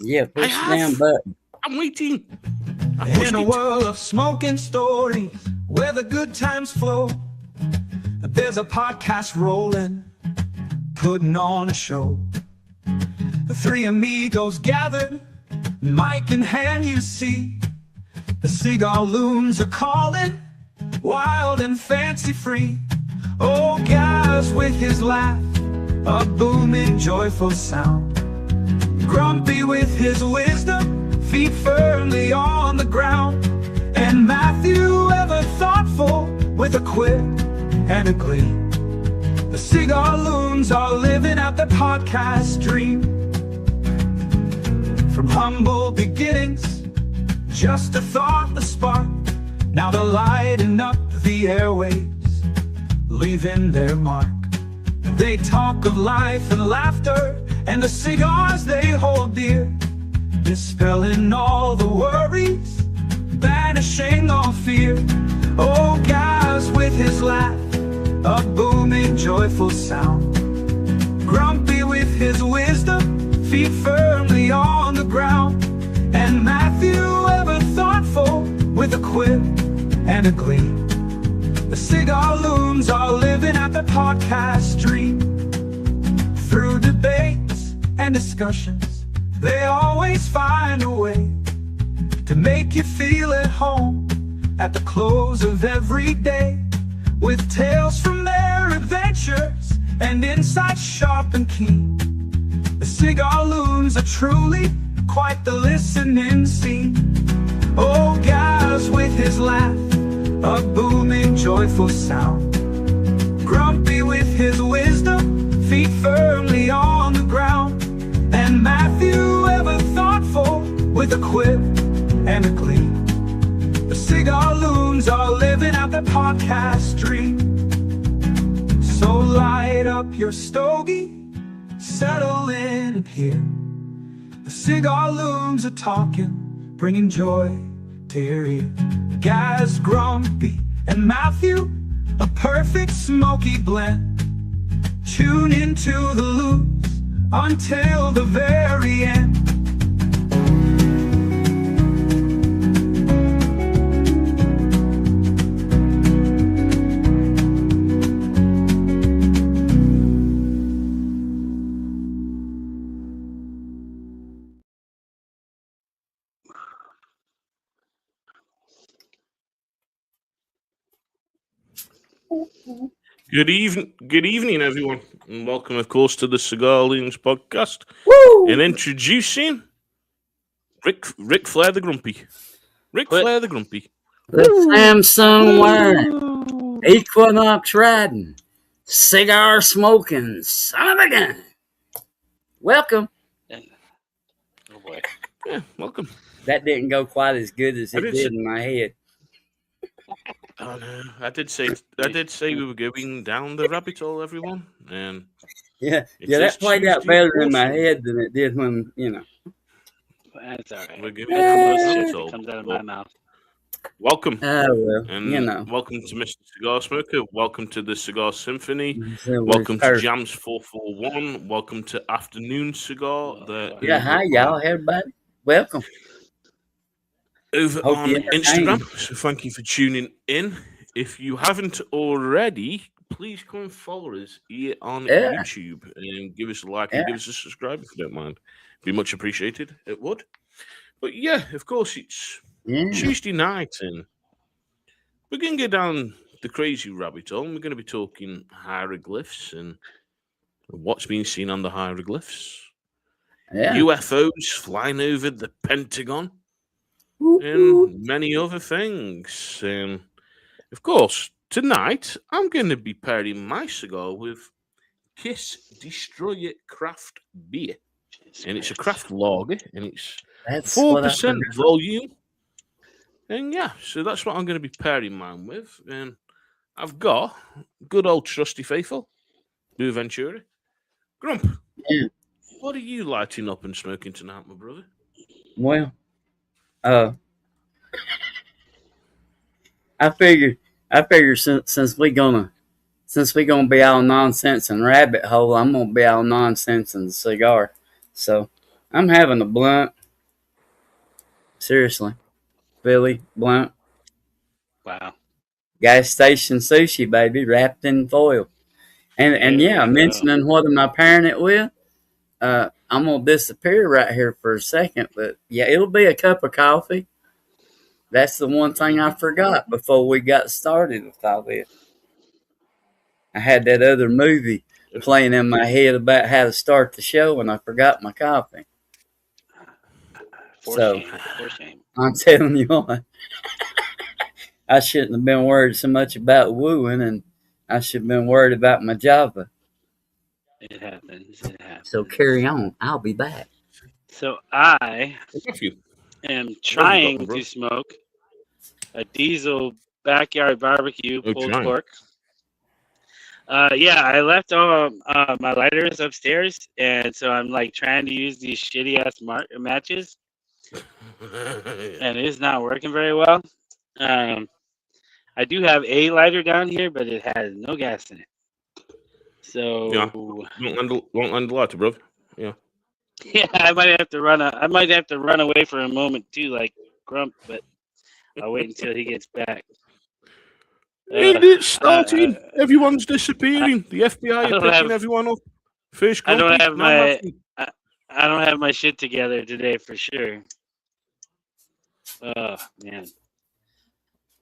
Yeah, push the damn button. I'm waiting. In a world of smoking stories where the good times flow, there's a podcast rolling, putting on a show. The three amigos gathered, mic in hand, you see. The Cigar Loons are calling, wild and fancy free. Oh, guys with his laugh, a booming joyful sound. Grumpy with his wisdom, feet firmly on the ground. And Matthew, ever thoughtful, with a quip and a glee. The Cigar Loons are living out the podcast dream. From humble beginnings, just a thought, a spark. Now they're lighting up the airwaves, leaving their mark. They talk of life and laughter, and the cigars they hold dear, dispelling all the worries, banishing all fear. Oh, guys with his laugh, a booming joyful sound. Grumpy with his wisdom, feet firmly on the ground. And Matthew, ever thoughtful, with a quip and a glee. The Cigar Loons are living out the podcast dream. Through debates and discussions, they always find a way to make you feel at home at the close of every day. With tales from their adventures and insights sharp and keen, the Cigar Loons are truly quite the listening scene. Oh, guys with his laugh, a booming joyful sound. Grumpy with his wisdom, feet firmly on the ground. And Matthew, ever thoughtful, with a quip and a glee. The Cigar Loons are living out the podcast dream. So light up your stogie, settle in and hear. The Cigar Loons are talking, bringing joy to your ear. Guys Grumpy and Matthew, a perfect smoky blend. Tune into the Loons until the very end. Good evening, everyone, and welcome, of course, to the Cigar Loons Podcast. Woo! And introducing Ric Flair the Grumpy. Ric Flair the Grumpy. The Samsung wearing, Equinox riding, cigar smoking, son of a gun. Welcome. Oh boy. Yeah, welcome. That didn't go quite as good as it did in my head. Oh no, I did say we were going down the rabbit hole, everyone. And Yeah, that played out better in my head than it did when, That's all right. We're going It comes out of my mouth. Welcome. And, welcome to Mr. Cigar Smoker. Welcome to the Cigar Symphony. so Welcome to Jams 441. Welcome to Afternoon Cigar. hi, y'all, everybody. Welcome. Over Hope on you're Instagram. entertained. So thank you for tuning in. If you haven't already, please come and follow us here on YouTube and give us a like and give us a subscribe if you don't mind. Be much appreciated. It would. But yeah, of course, it's Tuesday night and we're going to go down the crazy rabbit hole. We're going to be talking hieroglyphs and what's been seen on the hieroglyphs. UFOs flying over the Pentagon. And many other things. Of course, tonight I'm going to be pairing my cigar with Kiss Destroyer Craft Beer. And it's a craft lager, and it's 4% volume. And yeah, so that's what I'm going to be pairing mine with. And I've got good old trusty faithful, Boo Ventura. Grump, what are you lighting up and smoking tonight, my brother? Well, I figured since we gonna be all nonsense and rabbit hole, I'm gonna be all nonsense and cigar. So I'm having a blunt. Seriously, Philly blunt. Wow. Gas station sushi, baby, wrapped in foil. And There yeah, you go. mentioning what am I pairing it with? I'm gonna disappear right here for a second, but yeah, it'll be a cup of coffee. That's the one thing I forgot before we got started with all this. I had that other movie playing in my head about how to start the show, and I forgot my coffee. For So shame. For shame. I'm telling you what, I shouldn't have been worried so much about wooing, and I should have been worried about my Java. It happens. It So happens. carry on. I'll be back. So I Matthew, am what have you got, trying my bro? to smoke a diesel backyard barbecue Oh, pulled trying. pork. Yeah, I left all my lighters upstairs, and so I'm like trying to use these shitty ass matches, and it's not working very well. I do have a lighter down here, but it has no gas in it. So Yeah. Won't handle lighter, bro. Yeah. yeah, I might have to run away for a moment too, like Grump, but I'll wait until he gets back. It's starting. Everyone's disappearing. The FBI are picking everyone up. First I don't Grumpy, have now my Matthew. I don't have my shit together today for sure. Oh man.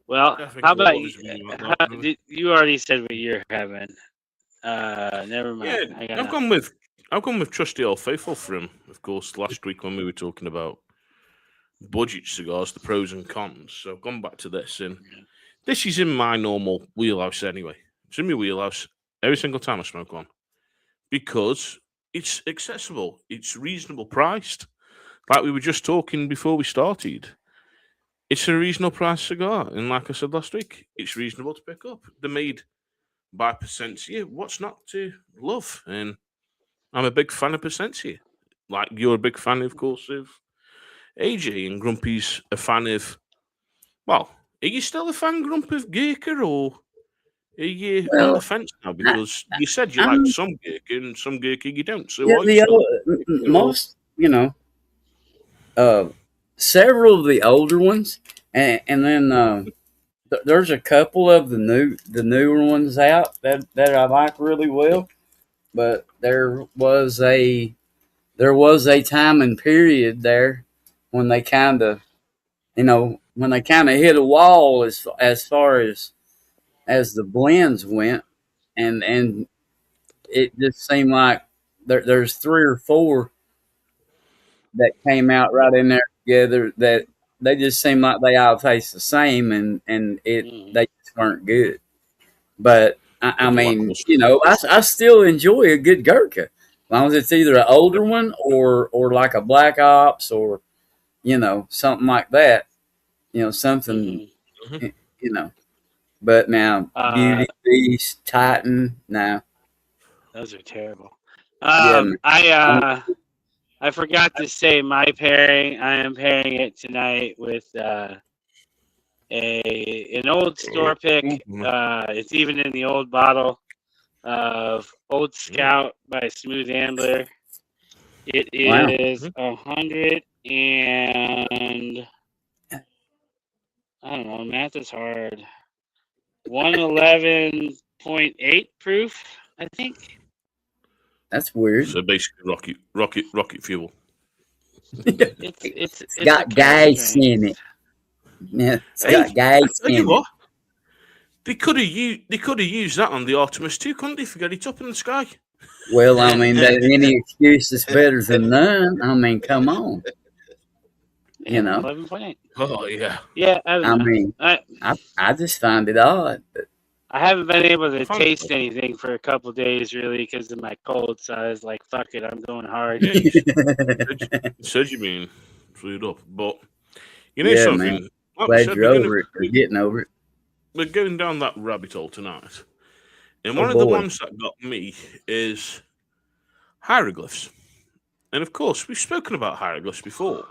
Well, how about you? You already said what you're having. Never mind. Yeah, I've gone with trusty old faithful for him. Of course, last week when we were talking about budget cigars, the pros and cons. So I've gone back to this, and this is in my normal wheelhouse anyway. It's in my wheelhouse every single time I smoke one because it's accessible, it's reasonable priced. Like we were just talking before we started, it's a reasonable price cigar, and like I said last week, it's reasonable to pick up. They're made by Percentia. What's not to love? And I'm a big fan of Percentia. Like you're a big fan, of course, of AJ, and Grumpy's a fan of. Well, are you still a fan, Grump, of Gurkha, or are you on the fence now? Because you said you like some Gurkha and some Gurkha you don't. So Yeah, most, several of the older ones, and then there's a couple of the newer ones out that I like really well. But there was a time and period there when they kind of hit a wall as far as the blends went, and it just seemed like there's three or four that came out right in there together that they just seem like they all taste the same, and they just weren't good. But I mean, I still enjoy a good Gurkha, as long as it's either an older one or like a Black Ops or something like that. Something But now Beauty Beast, Titan, no. Those are terrible. Yeah, I forgot to say my pairing. I am pairing it tonight with an old store pick. It's even in the old bottle of Old Scout by Smooth Ambler. It is 100 and I don't know. Math is hard. 111.8 proof, I think. That's weird. So basically, rocket fuel. It's got gas in it. Yeah, it's got gas in it. They could have used that on the Artemis too, couldn't they? Forget it up in the sky. Well, I mean, any excuse is better than none. I mean, come on. 11.8. Oh yeah. Yeah, I mean, I just find it odd. But I haven't been able to taste anything for a couple of days, really, because of my cold. So I was like, "Fuck it, I'm going hard." Yeah, you said you been screwed up, but something. Man. Glad you're over it. Or getting over it. We're going down that rabbit hole tonight, and one of the ones that got me is hieroglyphs. And of course, we've spoken about hieroglyphs before,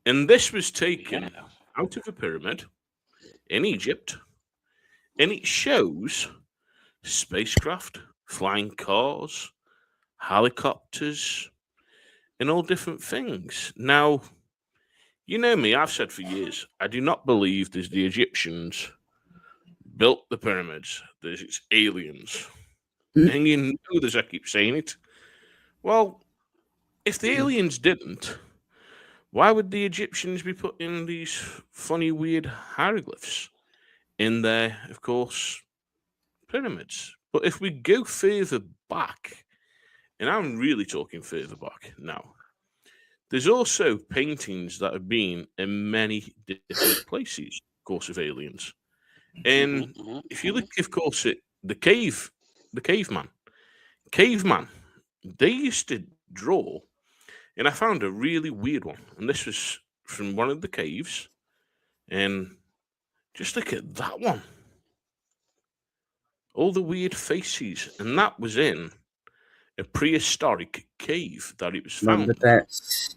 and this was taken out of a pyramid in Egypt. And it shows spacecraft, flying cars, helicopters, and all different things. Now, you know me, I've said for years, I do not believe there's the Egyptians built the pyramids, there's it's aliens. And you know this, I keep saying it. Well, if the aliens didn't, why would the Egyptians be putting these funny, weird hieroglyphs in their, of course, pyramids? But if we go further back, and I'm really talking further back now, there's also paintings that have been in many different places, of course, of aliens. And if you look, of course, at the caveman, they used to draw, and I found a really weird one. And this was from one of the caves. And just look at that one. All the weird faces. And that was in a prehistoric cave that it was found. But that's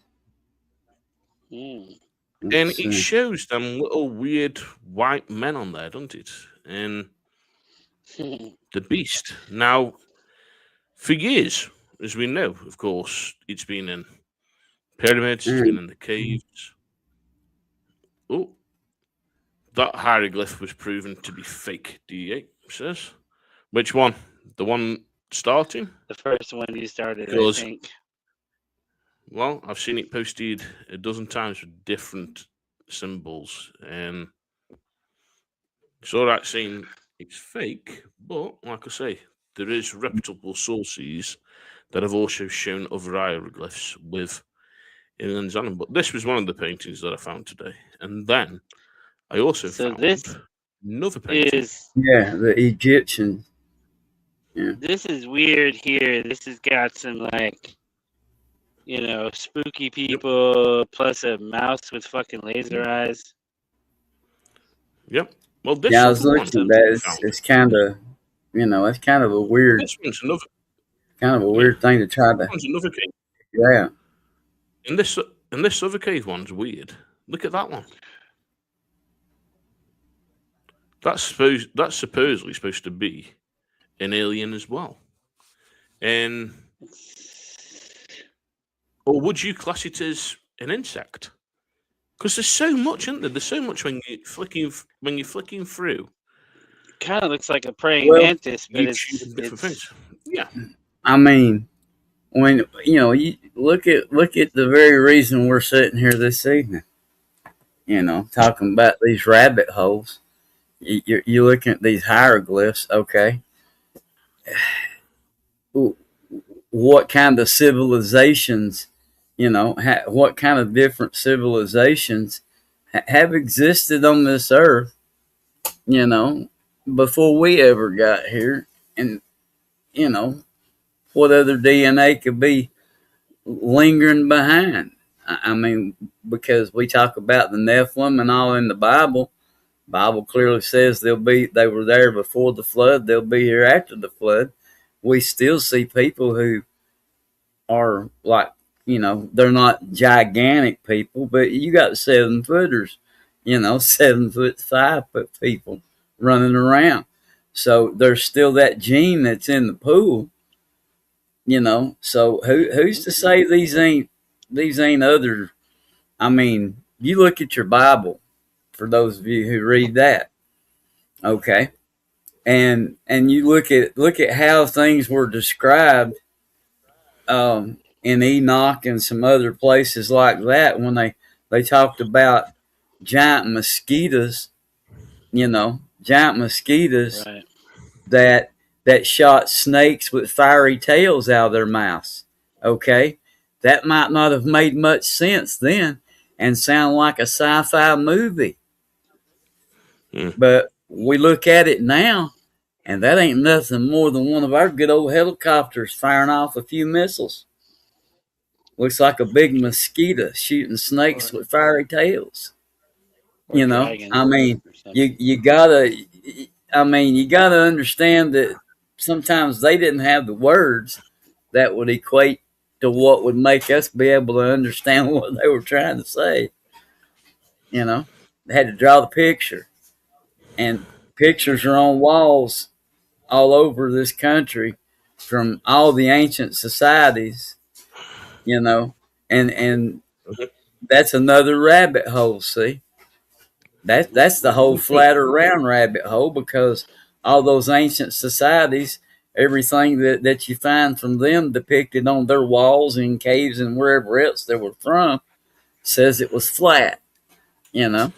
And it shows them little weird white men on there, doesn't it? And the beast. Now, for years, as we know, of course, it's been in pyramids, it's been in the caves. Oh, that hieroglyph was proven to be fake, DA says. Which one? The one starting? The first one you started, Because, I think. well, I've seen it posted a dozen times with different symbols. And it's all right saying it's fake, but like I say, there is reputable sources that have also shown other hieroglyphs with aliens on them. But this was one of the paintings that I found today. And then I also found another painting. The Egyptians. Yeah. This is weird here. This has got some like, spooky people plus a mouse with fucking laser eyes. Yep. Well, this I was looking at that. It's kind of, it's kind of a weird. This one's another. Kind of a weird thing to try to. This one's another cave. Yeah. And this other cave one's weird. Look at that one. That's supposedly supposed to be an alien as well. And or would you class it as an insect? Because there's so much, isn't there? There's so much when you're flicking through. Kind of looks like a praying mantis, but it's yeah. I mean, when you look at the very reason we're sitting here this evening, talking about these rabbit holes. You're looking at these hieroglyphs, okay? What kind of civilizations, what kind of different civilizations have existed on this earth, before we ever got here? And, what other DNA could be lingering behind? I mean, because we talk about the Nephilim and all in the Bible. Bible clearly says they were there before the flood. They'll be here after the flood. We still see people who are like, they're not gigantic people, but you got 7-footers, 7-foot, 5-foot people running around. So there's still that gene that's in the pool, So who's to say these ain't other? I mean, you look at your Bible. For those of you who read that, okay, and you look at how things were described in Enoch and some other places like that when they talked about giant mosquitoes, giant mosquitoes right. that shot snakes with fiery tails out of their mouths. Okay, that might not have made much sense then and sound like a sci-fi movie. But we look at it now, and that ain't nothing more than one of our good old helicopters firing off a few missiles. Looks like a big mosquito shooting snakes with fiery tails. I mean, you gotta understand that sometimes they didn't have the words that would equate to what would make us be able to understand what they were trying to say. They had to draw the picture. And pictures are on walls all over this country from all the ancient societies, and that's another rabbit hole. See, that's the whole flat or round rabbit hole, because all those ancient societies, everything that you find from them depicted on their walls and caves and wherever else they were from says it was flat. You know,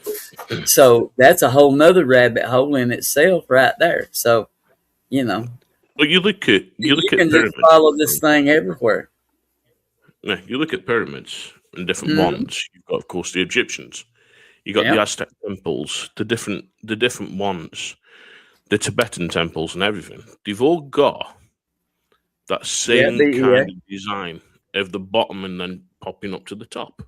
so that's a whole nother rabbit hole in itself, right there. So you know, But you look you at can just pyramids. follow this thing everywhere. Yeah, you look at pyramids and different Mm-hmm. ones. You've got, of course, the Egyptians. You got the Yep. Aztec temples, the different ones, the Tibetan temples, and everything. They've all got that Yeah. same kind of design of the bottom and then popping up to the top.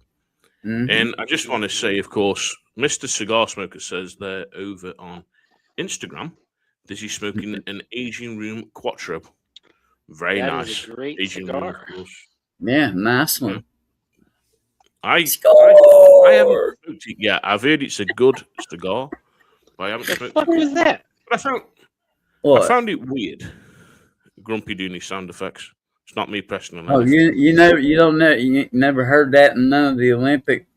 Mm-hmm. And I just want to say, of course, Mr. Cigar Smoker says they're over on Instagram. This is smoking an Asian Room Quattro. Very That nice. is a great Asian cigar. Room, of course. Yeah, nice Yeah. one. I haven't Score! smoked it yet. I've heard it's a good cigar, but I haven't The smoked fuck it. was that? But I What? found it weird. Grumpy doing his sound effects. It's not me pressing on Oh, anything. you don't know, you never heard that in none of the Olympic,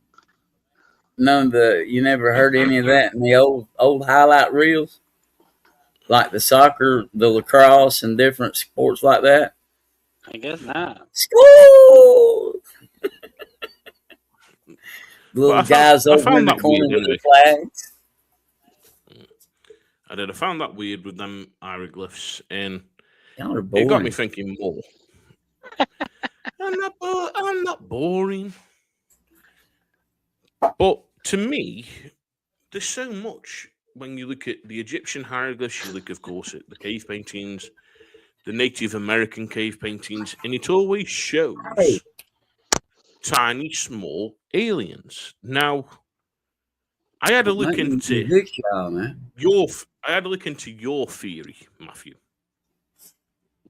you never heard any of that in the old highlight reels, like the soccer, the lacrosse, and different sports like that. I guess not. Score! The little But guys I over in found the that corner weird with the anyway. flags. I found that weird with them hieroglyphs, and Y'all are it got boring. me thinking more. I'm not boring. But to me, there's so much when you look at the Egyptian hieroglyphs, you look, of course, at the cave paintings, the Native American cave paintings, and it always shows Hey. tiny, small aliens. Now, I had a look into Good job, man. your theory, Matthew.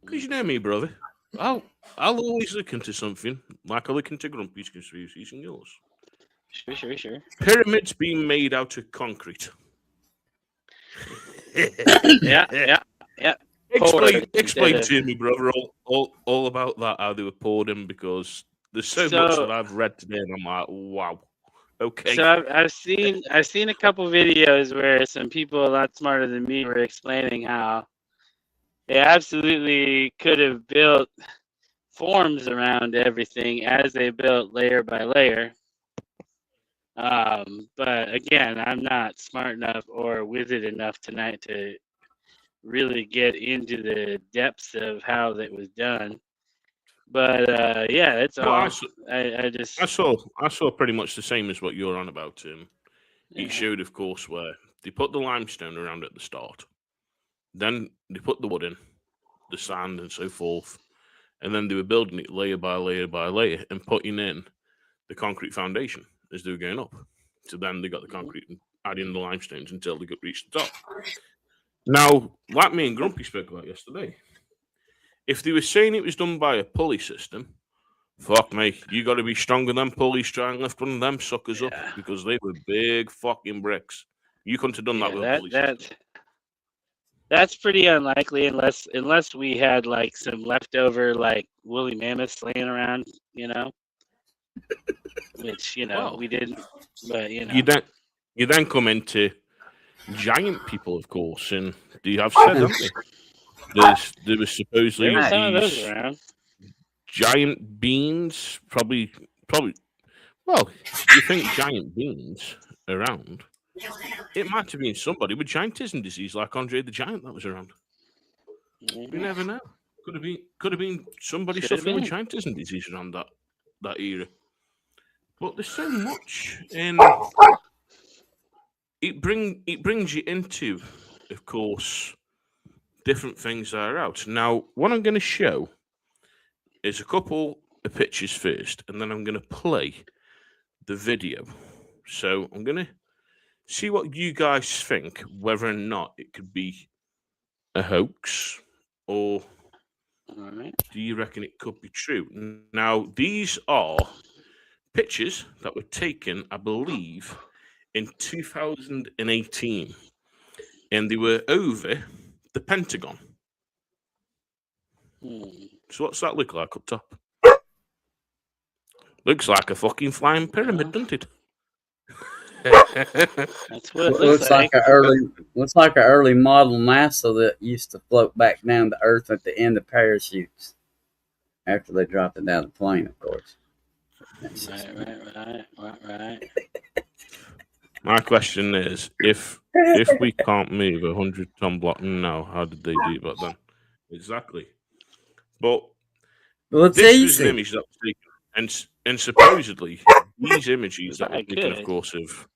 Because you know me, brother. I'll always look into something, like I look into Grumpy's conspiracies and yours. Sure. Pyramids being made out of concrete. Yeah. Explain to me, brother, all about that, how they were poured in, because there's so much that I've read today, and I'm like, wow. Okay. So I've seen a couple videos where some people a lot smarter than me were explaining how they absolutely could have built forms around everything as they built layer by layer. But again, I'm not smart enough or wizard enough tonight to really get into the depths of how that was done. But yeah, it's Well, all. I saw pretty much the same as what you're on about. It showed, of course, where they put the limestone around at the start, then they put the wood in, the sand, and so forth, and then they were building it layer by layer by layer and putting in the concrete foundation as they were going up. So then they got the concrete and adding the limestones until they could reach the top. Now, like me and Grumpy spoke about yesterday, if they were saying it was done by a pulley system, fuck me, you got to be stronger than pulleys try and lift one of them suckers up, because they were big fucking bricks. You couldn't have done that with a pulley system. That's pretty unlikely unless we had like some leftover like woolly mammoths laying around, which we didn't. But you then come into giant people, of course, and they have said, haven't they? There was supposedly there were some of those around. Giant beans, probably. Well, you think giant beans around? It might have been somebody with giantism disease, like Andre the Giant, that was around. We never know. Could have been somebody suffering with giantism disease around that era. But there's so much, and it brings you into, of course, different things that are out. Now, what I'm going to show is a couple of pictures first, and then I'm going to play the video. So I'm going to see what you guys think, whether or not it could be a hoax, or do you reckon it could be true? Now, these are pictures that were taken, I believe, in 2018, and they were over the Pentagon. So what's that look like up top? Looks like a fucking flying pyramid, doesn't it? That's what it looks like. Looks like an early model NASA that used to float back down to Earth at the end of parachutes after they dropped it down the plane, of course. Right. My question is, if we can't move a 100-ton block now, how did they do it back then? Exactly. But it's this easy. was an image that was taken, and supposedly these images that were taken, of course, of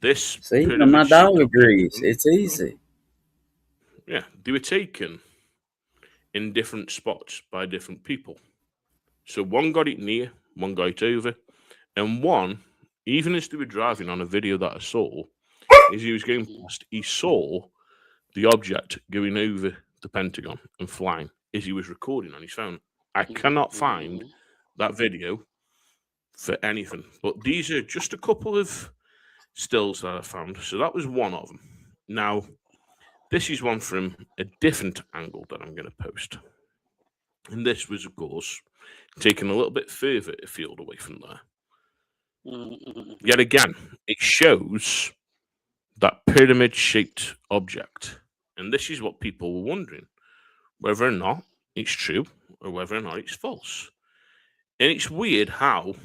this. See, my dog agrees. It's easy. Yeah, they were taken in different spots by different people. So one got it near, one got it over, and one, even as they were driving on a video that I saw, as he was going past, he saw the object going over the Pentagon and flying as he was recording on his phone. I cannot find that video for anything, but these are just a couple of stills that I found. So that was one of them. Now, this is one from a different angle that I'm going to post. And this was, of course, taken a little bit further afield away from there. Yet again, it shows that pyramid-shaped object. And this is what people were wondering, whether or not it's true or whether or not it's false. And it's weird how,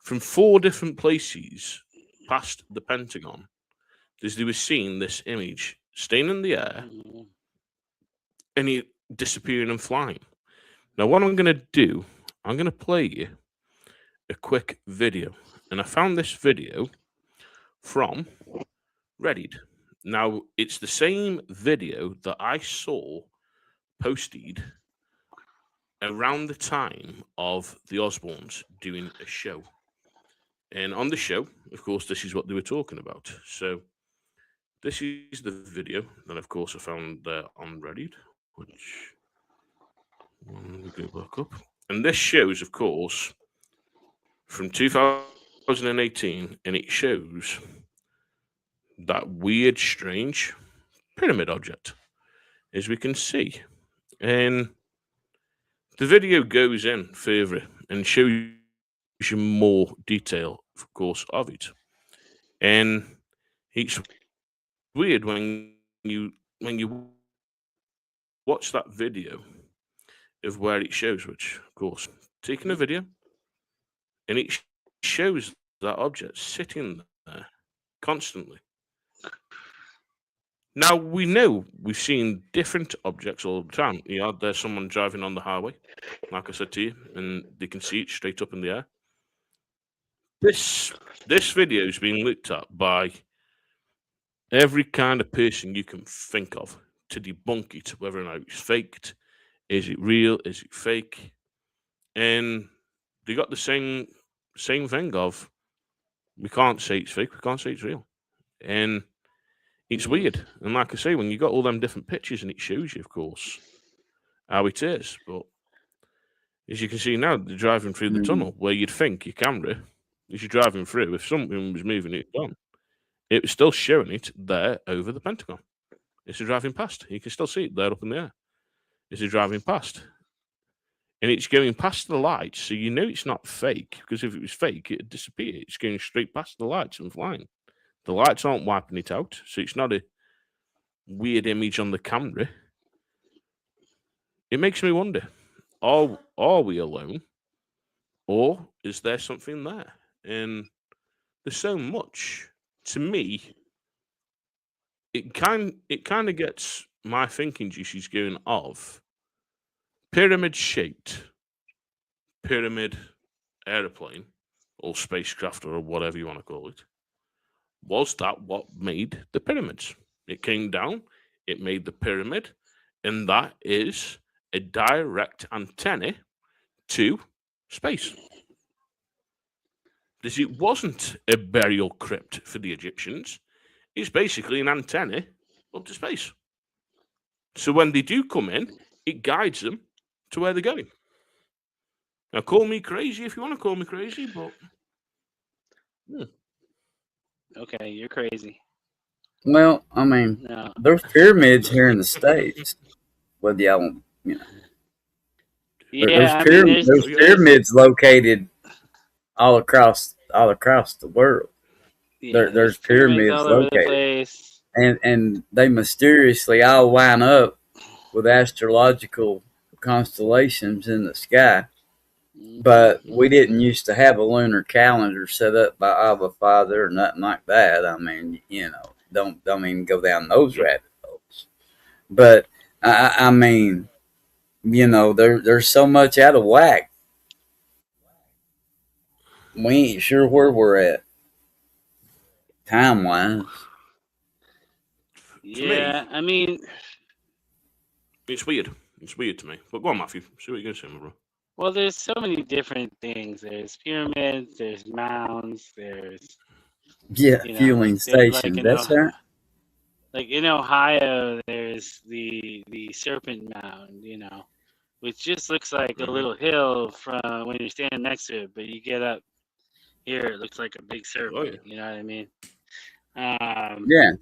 from 4 different places past the Pentagon, as they were seeing this image staying in the air and it disappearing and flying. Now, what I'm going to do, I'm going to play you a quick video. And I found this video from Reddit. Now, it's the same video that I saw posted around the time of the Osbournes doing a show. And on the show, of course, this is what they were talking about. So this is the video that, of course, I found on Reddit, which we go back up. And this shows, of course, from 2018, and it shows that weird, strange pyramid object, as we can see. And the video goes in further and shows you more detail, of course, of it. And it's weird when you watch that video of where it shows, which, of course, taking a video, and it shows that object sitting there constantly. Now, we know we've seen different objects all the time. You know, there's someone driving on the highway, like I said to you, and they can see it straight up in the air. This video is being looked at by every kind of person you can think of to debunk it, whether or not it's faked, is it real, is it fake, and they got the same thing of, we can't say it's fake, we can't say it's real, and it's weird. And like I say, when you got all them different pictures and it shows you, of course, how it is, but as you can see now, they're driving through the tunnel where you'd think your camera, as you're driving through, if something was moving it on, it was still showing it there over the Pentagon. As you're driving past, you can still see it there up in the air. As you're driving past. And it's going past the lights, so you know it's not fake, because if it was fake, it'd disappear. It's going straight past the lights and flying. The lights aren't wiping it out, so it's not a weird image on the camera. It makes me wonder, are we alone? Or is there something there? And there's so much. To me, it kind of gets my thinking juices going of pyramid-shaped, pyramid aeroplane, or spacecraft, or whatever you want to call it. Was that what made the pyramids? It came down, it made the pyramid, and that is a direct antenna to space. Because it wasn't a burial crypt for the Egyptians. It's basically an antenna up to space. So when they do come in, it guides them to where they're going. Now, call me crazy if you want to call me crazy, but... Okay, you're crazy. Well, I mean, there's pyramids here in the States. Whether y'all, Yeah, there's pyramids located all across the world. Yeah, There's there's pyramids pyramids all over the located, place. and they mysteriously all line up with astrological constellations in the sky. But we didn't used to have a lunar calendar set up by Abba Father or nothing like that. I mean, don't even go down those rabbit holes. But I mean, there's so much out of whack. We ain't sure where we're at time wise. Yeah, me, I mean, it's weird. It's weird to me. But go on, Matthew. See what you're going to say, my bro. well, there's so many different things. There's pyramids, there's mounds, there's Yeah, fueling like station. That's right. like in Ohio, there's the Serpent Mound, which just looks like a little hill from when you're standing next to it, but you get up here, it looks like a big serpent. Oh, yeah. You know what I mean? Yeah.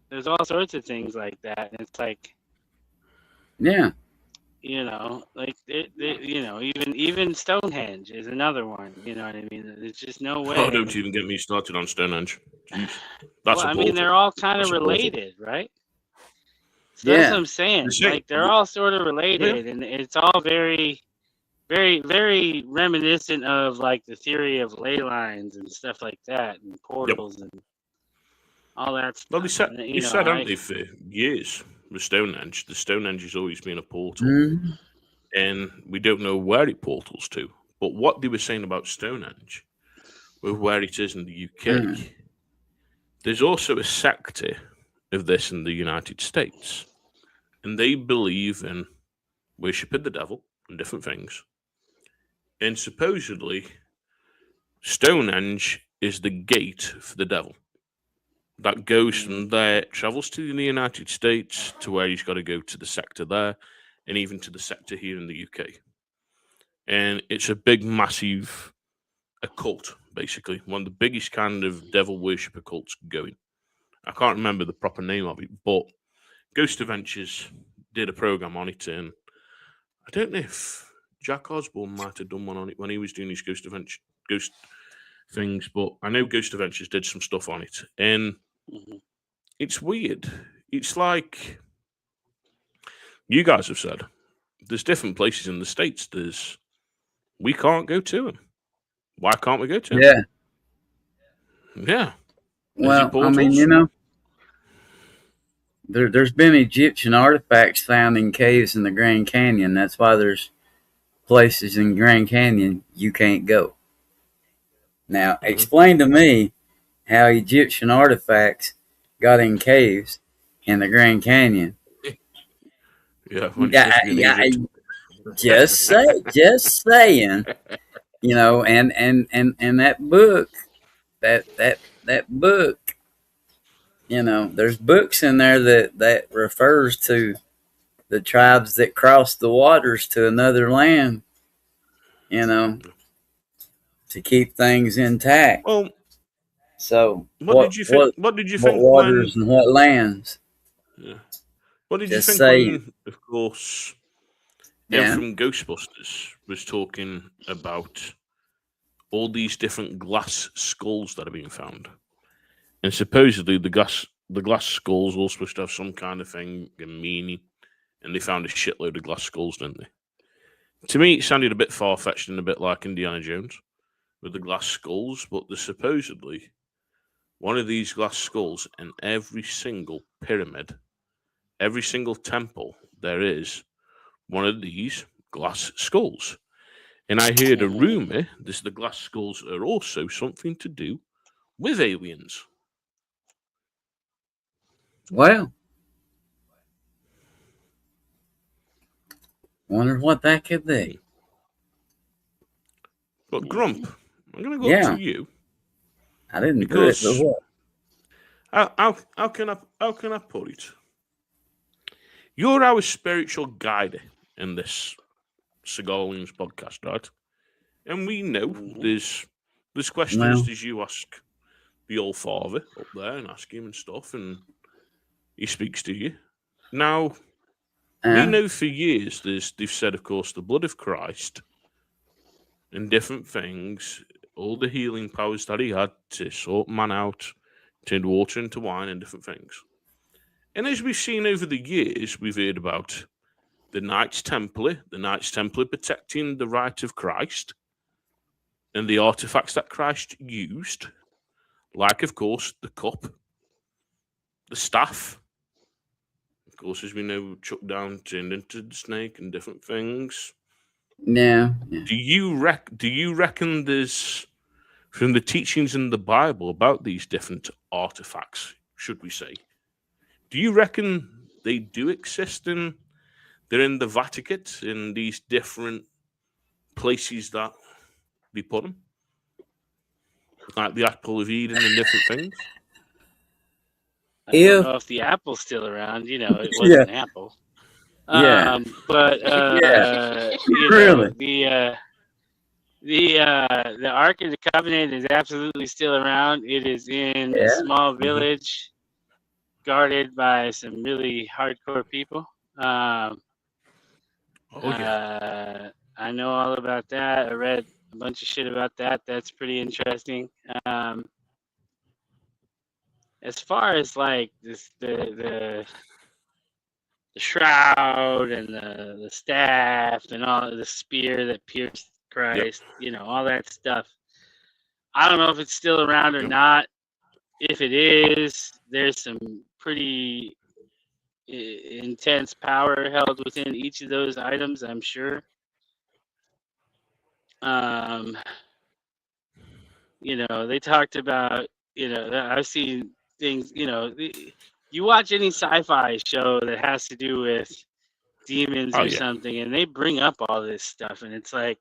There's all sorts of things like that, and it's like, Yeah. like even Stonehenge is another one. You know what I mean? There's just no way. Oh, don't even get me started on Stonehenge. Jeez. That's I mean, they're all kind of related, right? So that's what I'm saying. Like, they're all sort of related, and it's all very, very, very reminiscent of like the theory of ley lines and stuff like that, and portals and all that stuff. Well, they said, haven't they, for years, with Stonehenge. The Stonehenge has always been a portal, and we don't know where it portals to. But what they were saying about Stonehenge, with where it is in the UK, there's also a sector of this in the United States, and they believe in worshipping the devil and different things. And supposedly, Stonehenge is the gate for the devil. That goes from there, travels to the United States to where he's got to go to the sector there, and even to the sector here in the UK. And it's a big, massive occult, basically. One of the biggest kind of devil worship occults going. I can't remember the proper name of it, but Ghost Adventures did a program on it, and I don't know if Jack Osborne might have done one on it when he was doing his Ghost things, but I know Ghost Adventures did some stuff on it, and it's weird. It's like you guys have said, there's different places in the States we can't go to them. Why can't we go to them? Yeah. Well, I mean, there's been Egyptian artifacts found in caves in the Grand Canyon. That's why there's places in Grand Canyon you can't go. Now, explain to me how Egyptian artifacts got in caves in the Grand Canyon. Yeah, just saying. And that book, that book, there's books in there that refers to the tribes that crossed the waters to another land, to keep things intact. Well, so what did you think? What waters and what lands? Yeah. What did you think when, of course, from Ghostbusters was talking about all these different glass skulls that are being found, and supposedly the glass skulls were supposed to have some kind of thing and meaning, and they found a shitload of glass skulls, didn't they? To me, it sounded a bit far-fetched and a bit like Indiana Jones with the glass skulls, but there's supposedly one of these glass skulls in every single pyramid, every single temple, there is one of these glass skulls. And I heard a rumor that the glass skulls are also something to do with aliens. Well, wonder what that could be. But Grump, I'm going to go to you. I didn't do it, but what? How can I put it? You're our spiritual guide in this Cigar Loons podcast, right? And we know there's questions that you ask the old father up there and ask him and stuff, and he speaks to you. Now, we know for years they've said, of course, the blood of Christ and different things all the healing powers that he had to sort man out, turned water into wine and different things. And as we've seen over the years, we've heard about the Knights Templar protecting the right of Christ and the artifacts that Christ used, like, of course, the cup, the staff. Of course, as we know, Chuck down turned into the snake and different things. Yeah. Do you reckon there's, from the teachings in the Bible about these different artifacts, should we say, do you reckon they do exist in? They're in the Vatican, in these different places that they put them, like the Apple of Eden and different things. I don't know if the apple's still around. You know, it was an apple. Yeah. But you Really? know, the Ark of the Covenant is absolutely still around. It is in a small village, guarded by some really hardcore people. I know all about that. I read a bunch of shit about that. That's pretty interesting. As far as like this, the shroud and the staff and all the spear that pierced Christ, you know, all that stuff. I don't know if it's still around or not. If it is, there's some pretty intense power held within each of those items, I'm sure. You know, they talked about, you know, I've seen things, you know, you watch any sci-fi show that has to do with demons or something, and they bring up all this stuff, and it's like,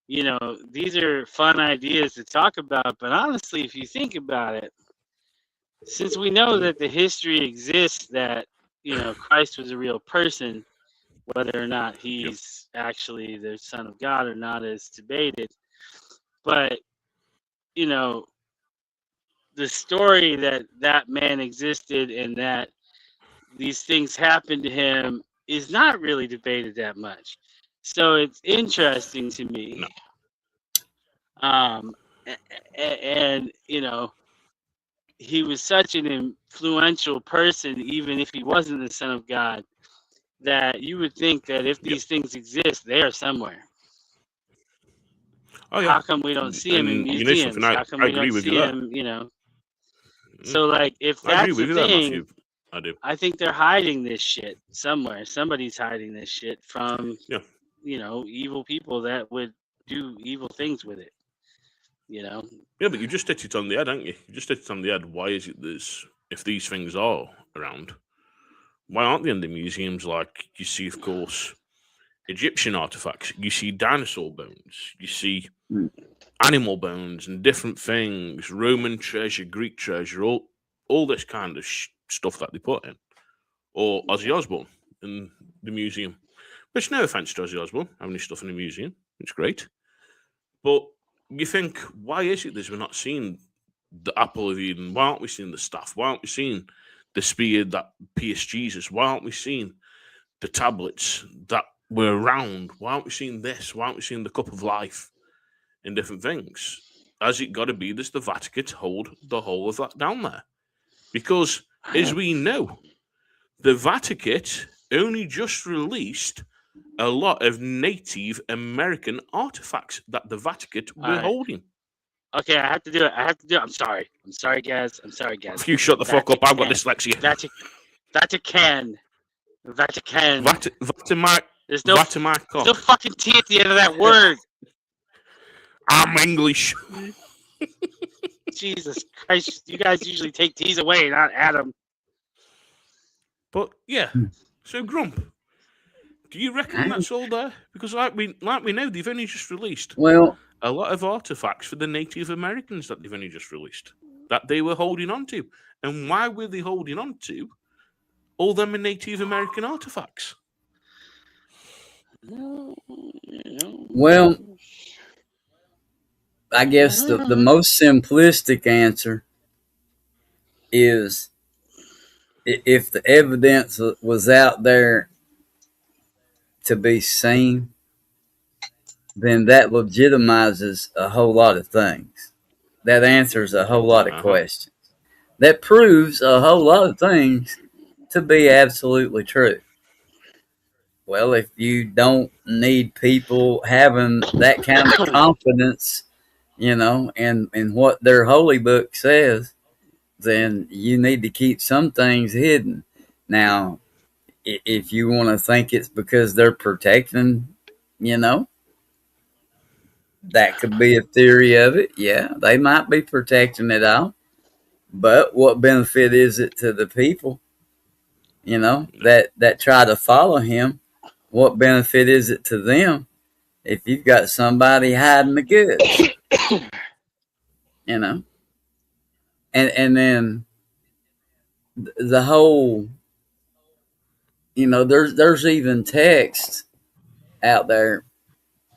you know, these are fun ideas to talk about, but honestly, if you think about it, since we know that the history exists that, you know, Christ was a real person, whether or not he's actually the Son of God or not is debated, but, you know, the story that that man existed and that these things happened to him is not really debated that much. So it's interesting to me. And you know, he was such an influential person, even if he wasn't the Son of God, that you would think that if these things exist, they are somewhere. How come we don't see him in museums? You know, How come we don't see him, you know? So, like, if that's the thing, I think they're hiding this shit somewhere. Somebody's hiding this shit from, you know, evil people that would do evil things with it. You know? Yeah, but you just hit it on the head, haven't you? You just hit it on the head. Why is it if these things are around, why aren't they in the museums? Like, you see, of course, Egyptian artifacts. You see dinosaur bones. You see animal bones and different things, Roman treasure, Greek treasure, all this kind of stuff that they put in. Or Ozzy Osbourne in the museum. Which, no offense to Ozzy Osbourne, having his stuff in the museum. It's great. But you think, why is it that we're not seeing the Apple of Eden? Why aren't we seeing the staff? Why aren't we seeing the spear that pierced Jesus? Why aren't we seeing the tablets that were around? Why aren't we seeing this? Why aren't we seeing the cup of life? And different things. Has it got to be this the Vatican to hold the whole of that down there? Because, as we know, the Vatican only just released a lot of Native American artifacts that the Vatican were holding. Okay, I have to do it. I'm sorry, guys. If you shut the fuck up, I've got dyslexia. Vatican. There's no fucking T at the end of that word. I'm English. Jesus Christ, you guys usually take T's away, not add them. But yeah, so Grump, do you reckon that's all there? Because like we know, they've only just released a lot of artifacts for the Native Americans that they've only just released that they were holding on to. And why were they holding on to all them Native American artifacts? Well, I guess the most simplistic answer is if the evidence was out there to be seen, then that legitimizes a whole lot of things. That answers a whole lot of questions. That proves a whole lot of things to be absolutely true. Well, if you don't need people having that kind of confidence, in what their holy book says, then you need to keep some things hidden. Now, if you want to think it's because they're protecting, that could be a theory of it. Yeah, they might be protecting it all. But what benefit is it to the people, that try to follow him? What benefit is it to them if you've got somebody hiding the goods? And then the whole, there's even texts out there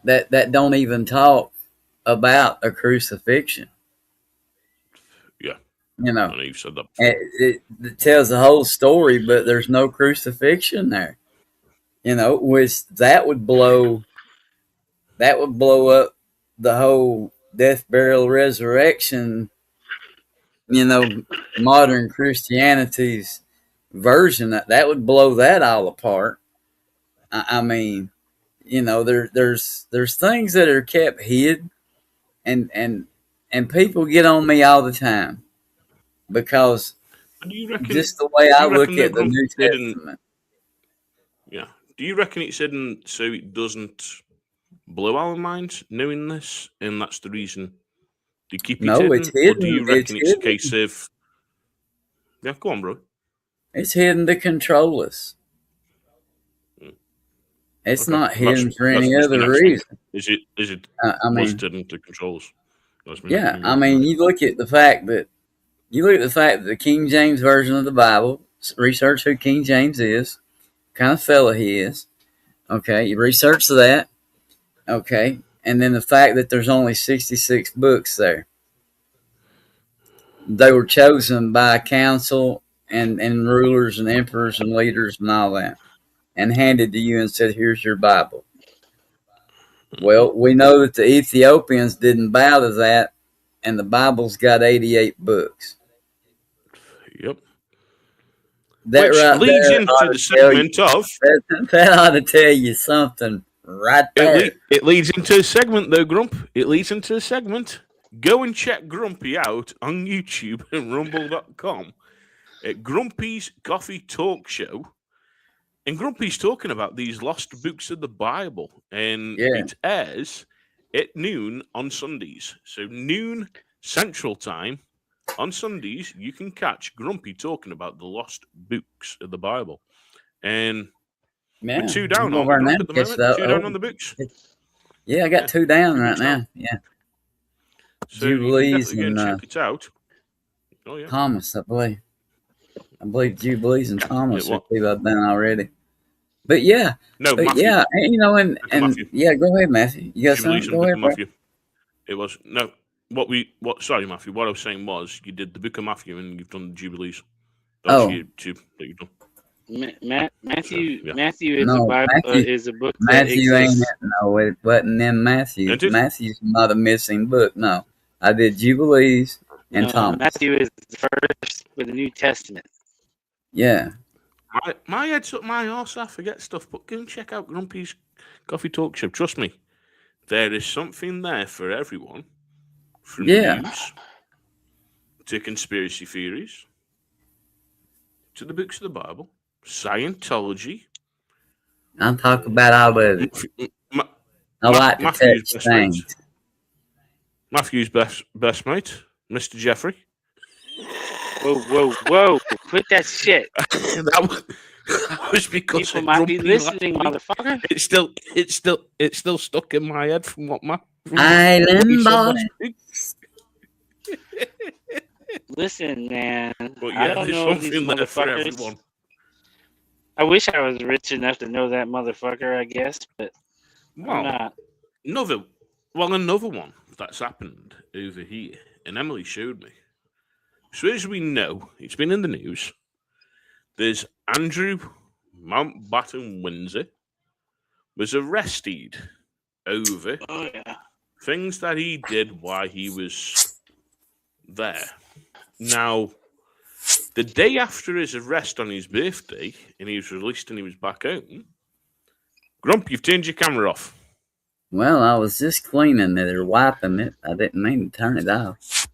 that don't even talk about a crucifixion. Yeah. I know you've said that before. It tells the whole story, but there's no crucifixion there. Which that would blow up the whole death, burial, resurrection, modern Christianity's version. That would blow that all apart. I mean, there's things that are kept hid, and people get on me all the time because just the way I look at the New Testament. Yeah. Do you reckon it's hidden so it doesn't blow our minds knowing this, and that's the reason they keep it hidden? It's hidden. Or do you reckon it's a case of... Yeah, go on, bro. It's hidden to control us. It's not hidden for any other reason. Is it hidden to control us? Yeah, I mean, you look at the fact that the King James Version of the Bible, research who King James is, kind of fella he is. Okay, you research that. Okay, and then the fact that there's only 66 books there. They were chosen by council and rulers and emperors and leaders and all that, and handed to you and said, "Here's your Bible." Well, we know that the Ethiopians didn't bow to that, and the Bible's got 88 books. Yep. That Which right leads there into the segment of... That ought to tell you something right there. It leads into a segment, though, Grump. It leads into a segment. Go and check Grumpy out on YouTube and rumble.com at Grumpy's Coffee Talk Show. And Grumpy's talking about these lost books of the Bible. And it airs at noon on Sundays. So noon Central Time on Sundays, you can catch Grumpy talking about the lost books of the Bible. And we're 2 down on the at the moment. 2 down on the books. Yeah, I got 2 down right now. Yeah. So Jubilees and check it out. Oh, yeah. Thomas, I believe. Jubilees and Thomas are people I've done already. But yeah. No, but Matthew. Yeah, and yeah, go ahead, Matthew. You got Jubilees something? Go ahead, Matthew. It was sorry, Matthew. What I was saying was you did the Book of Matthew and you've done the Jubilees. That's two that you've done. Matthew is a Bible, is a book. Matthew ain't it? No, it wasn't in Matthew. Matthew's not a missing book. No, I did Jubilees and Thomas. Matthew is the first for the New Testament. Yeah. My head's up my arse. I forget stuff, but go and check out Grumpy's Coffee Talk Show. Trust me, there is something there for everyone. From news to conspiracy theories to the books of the Bible. Scientology. I'll talk about all of it. I like to touch things. Matthew's best mate, Mr. Jeffrey. Whoa! Quit that shit. that was because people might be listening, motherfucker. It's still stuck in my head from what Island boy. Listen, man. But yeah, I don't there's know something there for everyone. I wish I was rich enough to know that motherfucker, I guess, but I'm not. Another one that's happened over here, and Emily showed me. So as we know, it's been in the news, there's Andrew Mountbatten Windsor was arrested over things that he did while he was there. Now, the day after his arrest on his birthday, and he was released and he was back home, Grump, you've turned your camera off. Well, I was just cleaning it or wiping it. I didn't mean to turn it off.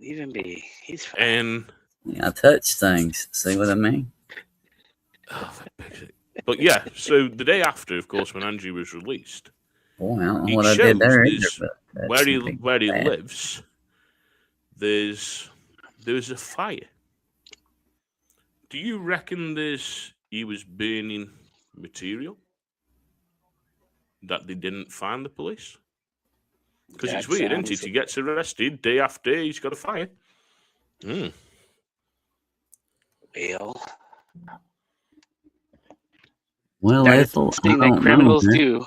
Leave him be. He's fine. And I touch things. See what I mean? But yeah, so the day after, of course, when Andrew was released, Boy, I don't know it what I did there either, shows but where he lives. There's a fire. Do you reckon he was burning material that they didn't find the police? Because it's weird, isn't it? He gets arrested, day after he's got a fire. Well, that's the thing that criminals do.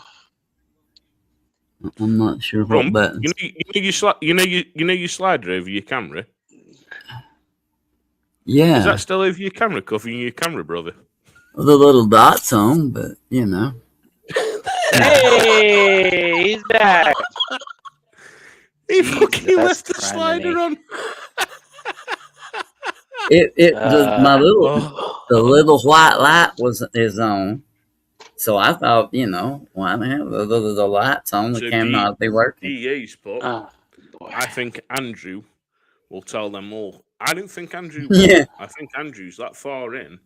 I'm not sure what buttons. You know your slider over your camera. Yeah. Is that still over your camera, covering your camera, brother? The little dots on, but you know. Hey, he's back. He fucking left the slider on. The little white light is on. So I thought, why the hell the lights on? The camera ought to be working. DA's put. I think Andrew will tell them all. I don't think Andrew will. Yeah. I think Andrew's that far in.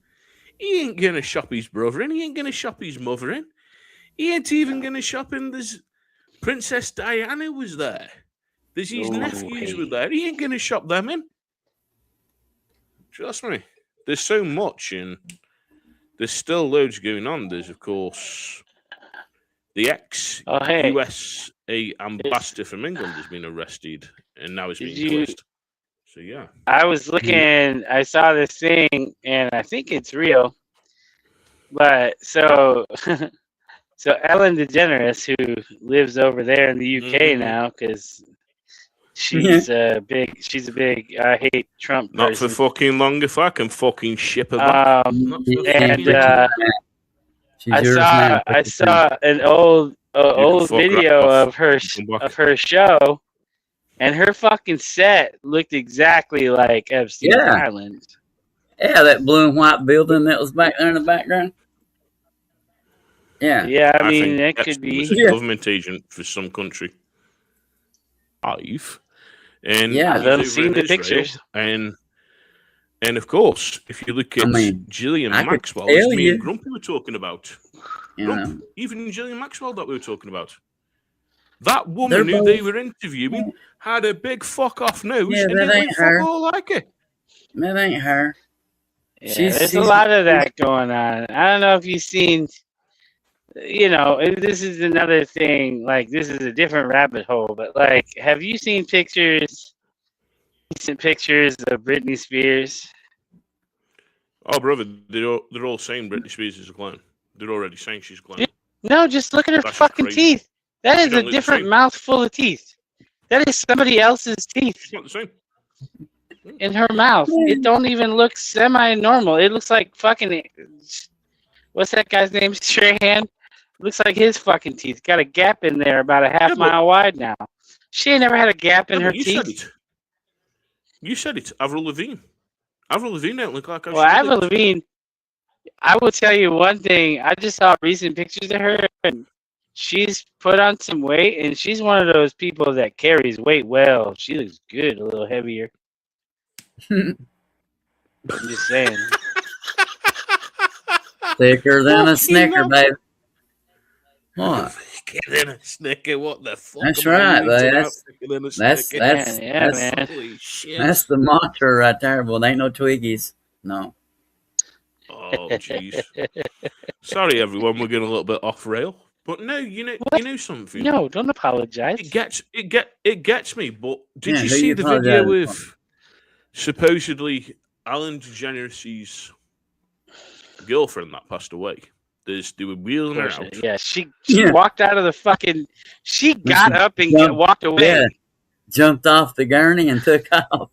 He ain't going to shop his brother in. He ain't going to shop his mother in. He ain't even going to shop in. There's Princess Diana was there. There's his nephews were there. He ain't going to shop them in. Trust me. There's so much, and there's still loads going on. There's, of course, the ex-USA ambassador from England has been arrested, and now he's being released. So, yeah. I was looking, I saw this thing, and I think it's real. But, so Ellen DeGeneres, who lives over there in the UK now, because she's a big, I hate Trump person. Not for fucking long if I can fucking ship her back. I saw an old video of her show, and her fucking set looked exactly like Epstein's Island. Yeah, that blue and white building that was back there in the background. Yeah. Yeah, I mean, it could be a government agent for some country. And I've seen the pictures. And of course, if you look at Gillian Maxwell, as me and Grumpy were talking about, even Gillian Maxwell that we were talking about, that woman who they were interviewing had a big fuck off nose, and it ain't fuck all like it. That ain't her. Yeah, there's a lot of that going on. I don't know if you've seen. This is another thing, like, this is a different rabbit hole, but, like, have you seen recent pictures of Britney Spears? Oh, brother, they're all saying Britney Spears is a clown. They're already saying she's a clown. No, just look at her fucking teeth. That is a different mouthful of teeth. That is somebody else's teeth. It's not the same. In her mouth. It don't even look semi-normal. It looks like fucking... What's that guy's name? Strahan? Looks like his fucking teeth. Got a gap in there about a half mile wide now. She ain't never had a gap in her teeth. You said it. Avril Lavigne. Avril Lavigne don't look like her. Well, Avril Lavigne, I will tell you one thing. I just saw recent pictures of her, and she's put on some weight, and she's one of those people that carries weight well. She looks good, a little heavier. I'm just saying. Thicker than a Snicker, baby. What? Thicker than a Snicker? What the fuck? That's right, baby. That's the mantra right there. Well, there ain't no Twiggies. No. Oh, jeez. Sorry, everyone. We're getting a little bit off rail. But no, you know something. No, don't apologize. It gets me. But did you see the video with supposedly Ellen DeGeneres' girlfriend that passed away? They were wheeling her out. Yeah, she walked out of the fucking. She got up and walked away. Yeah. Jumped off the gurney and took off.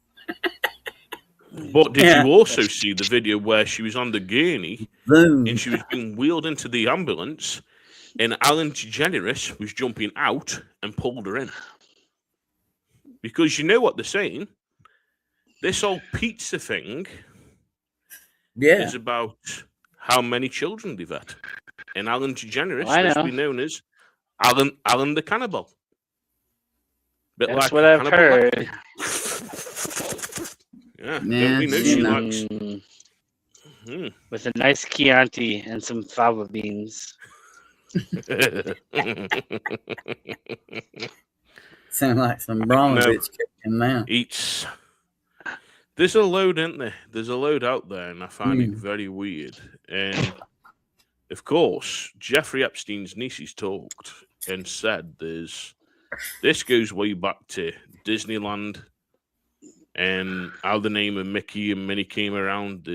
But did you also see the video where she was on the gurney and she was being wheeled into the ambulance, And Alan DeGeneres was jumping out and pulled her in. Because you know what they're saying? This whole pizza thing is about how many children they've had. And Alan DeGeneres used to be known as Alan the Cannibal. Bit That's like what I've Hannibal heard. Lecter. Yeah, Yeah, don't we know she likes... With a nice Chianti and some fava beans. Sound like some Bromovich kicking now. There's a load, isn't there? There's a load out there, and I find it very weird. And of course, Jeffrey Epstein's nieces talked and said this goes way back to Disneyland and how the name of Mickey and Minnie came around.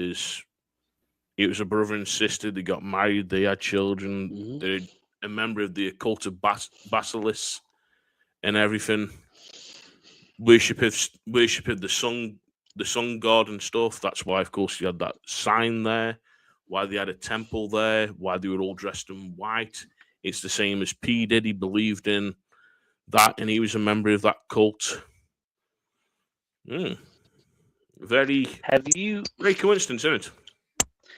It was a brother and sister. They got married. They had children. They're a member of the occult of Basilis and everything. Worship of the sun god and stuff. That's why, of course, you had that sign there. Why they had a temple there. Why they were all dressed in white. It's the same as P. Diddy believed in that, and he was a member of that cult. Very coincidence, isn't it?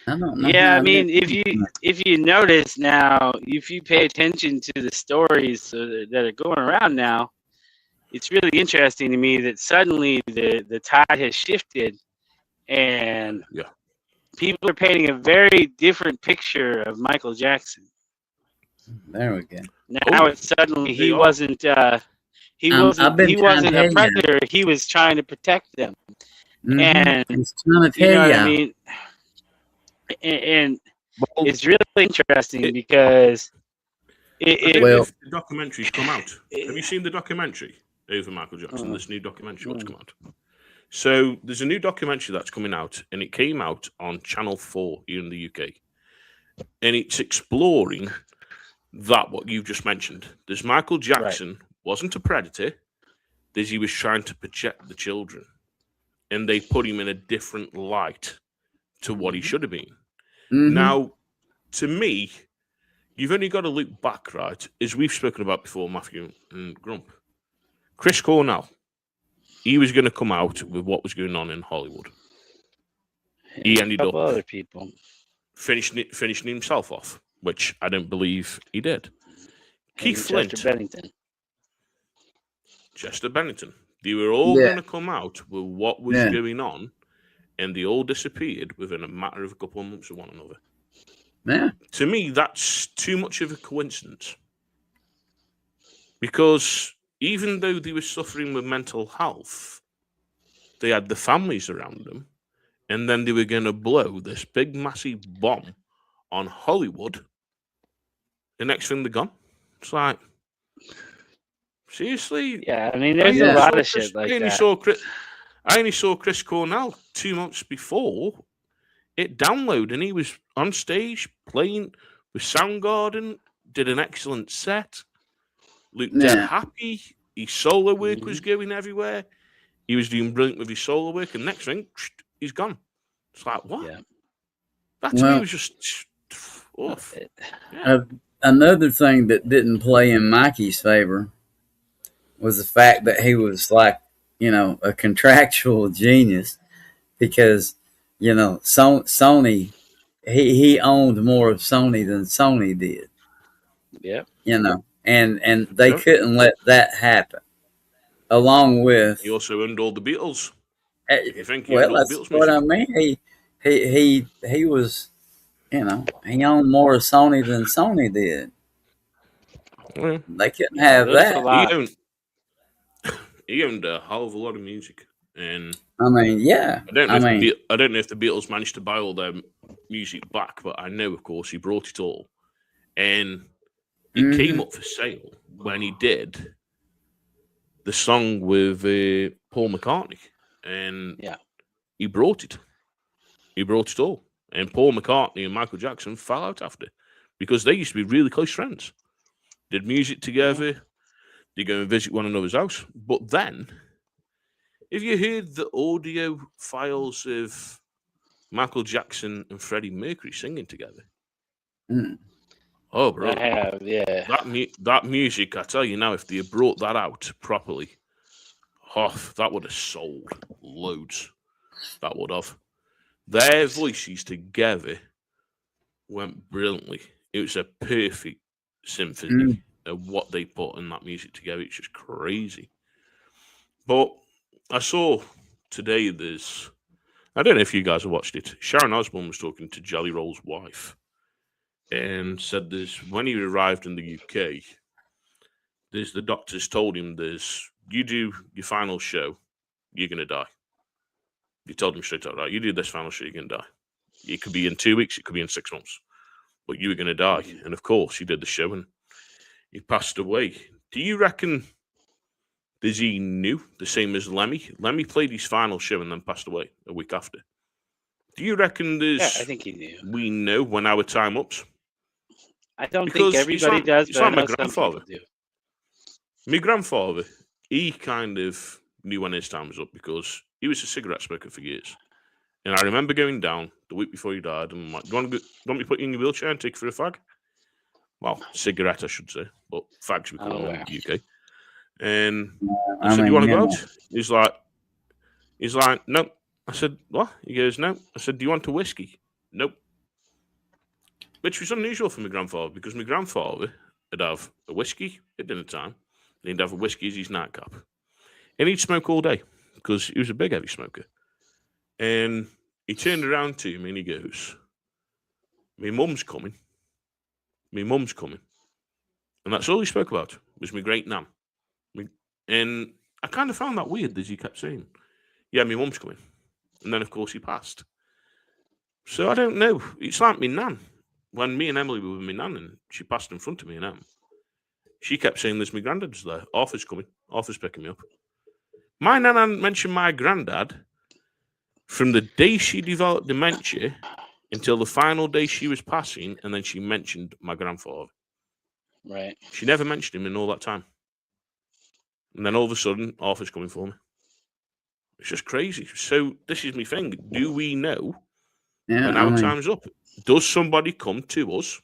I don't know. Yeah, I mean, if you notice now, if you pay attention to the stories that are going around now, it's really interesting to me that suddenly the tide has shifted, and people are painting a very different picture of Michael Jackson. There we go. Now it's suddenly he wasn't a predator. He was trying to protect them, and you know what I mean. And it's really interesting because the documentary's come out. Have you seen the documentary over Michael Jackson? This new documentary that's come out. So there's a new documentary that's coming out, and it came out on Channel 4 here in the UK, and it's exploring what you've just mentioned. There's Michael Jackson wasn't a predator. He was trying to protect the children, and they put him in a different light to what he should have been. Now, to me, you've only got to look back, right? As we've spoken about before, Matthew and Grump. Chris Cornell, he was going to come out with what was going on in Hollywood. He ended up other people finishing himself off, which I don't believe he did. Keith Flint, Chester Bennington. They were all going to come out with what was going on, and they all disappeared within a matter of a couple of months of one another. Yeah. To me, that's too much of a coincidence. Because even though they were suffering with mental health, they had the families around them, and then they were going to blow this big, massive bomb on Hollywood. The next thing they're gone. It's like, seriously? Yeah, I mean, there's a lot of shit like that. I only saw Chris Cornell 2 months before it downloaded, and he was on stage playing with Soundgarden, did an excellent set, looked dead happy. His solo work was going everywhere. He was doing brilliant with his solo work, and next thing, he's gone. It's like, what? Yeah. That to me was just off. Another thing that didn't play in Mikey's favor was the fact that he was like, a contractual genius, because, Sony, he owned more of Sony than Sony did. Yeah. And they couldn't let that happen. Along with, he also owned all the Beatles. That's what I mean. He was, he owned more of Sony than Sony did. Yeah. They couldn't have that. He owned a hell of a lot of music, and I mean, yeah. I don't know if the Beatles managed to buy all their music back, but I know, of course, he brought it all, and it came up for sale when he did the song with Paul McCartney, and he brought it. He brought it all, and Paul McCartney and Michael Jackson fell out after because they used to be really close friends. Did music together. They go and visit one another's house. But then, if you heard the audio files of Michael Jackson and Freddie Mercury singing together, Oh, bro. I have, yeah. That music, I tell you now, if they had brought that out properly, that would have sold loads. That would have. Their voices together went brilliantly. It was a perfect symphony of what they put in that music together. It's just crazy. But I saw today I don't know if you guys have watched it. Sharon Osbourne was talking to Jelly Roll's wife and said when he arrived in the UK, the doctors told him you do your final show, you're going to die. You told him straight out, right, you do this final show, you're going to die. It could be in 2 weeks, it could be in 6 months, but you were going to die. And of course, he did the show and he passed away. Do you reckon he knew, the same as Lemmy? Lemmy played his final show and then passed away a week after. Do you reckon I think he knew. We know when our time ups? I don't think everybody does, but I know some people do. My grandfather, he kind of knew when his time was up because he was a cigarette smoker for years. And I remember going down the week before he died and I'm like, do you want me to put you in your wheelchair and take you for a fag? Well, cigarette, I should say, but fags we call them in the UK. And I said, do you want to go out? He's like, no. I said, what? He goes, no. I said, do you want a whiskey? Nope. Which was unusual for my grandfather because my grandfather would have a whiskey at dinner time and he'd have a whiskey as his nightcap. And he'd smoke all day because he was a big heavy smoker. And he turned around to me and he goes, my mum's coming. My mum's coming. And that's all he spoke about was my great nan. And I kind of found that weird as he kept saying, yeah, my mum's coming. And then, of course, he passed. So I don't know. It's like my nan. When me and Emily were with my nan and she passed in front of me and Em, she kept saying, there's my granddad's there. Arthur's coming. Arthur's picking me up. My nan hadn't mentioned my granddad from the day she developed dementia until the final day she was passing, and then she mentioned my grandfather. Right. She never mentioned him in all that time. And then all of a sudden, Arthur's coming for me. It's just crazy. So this is my thing. Do we know when our time's up? Does somebody come to us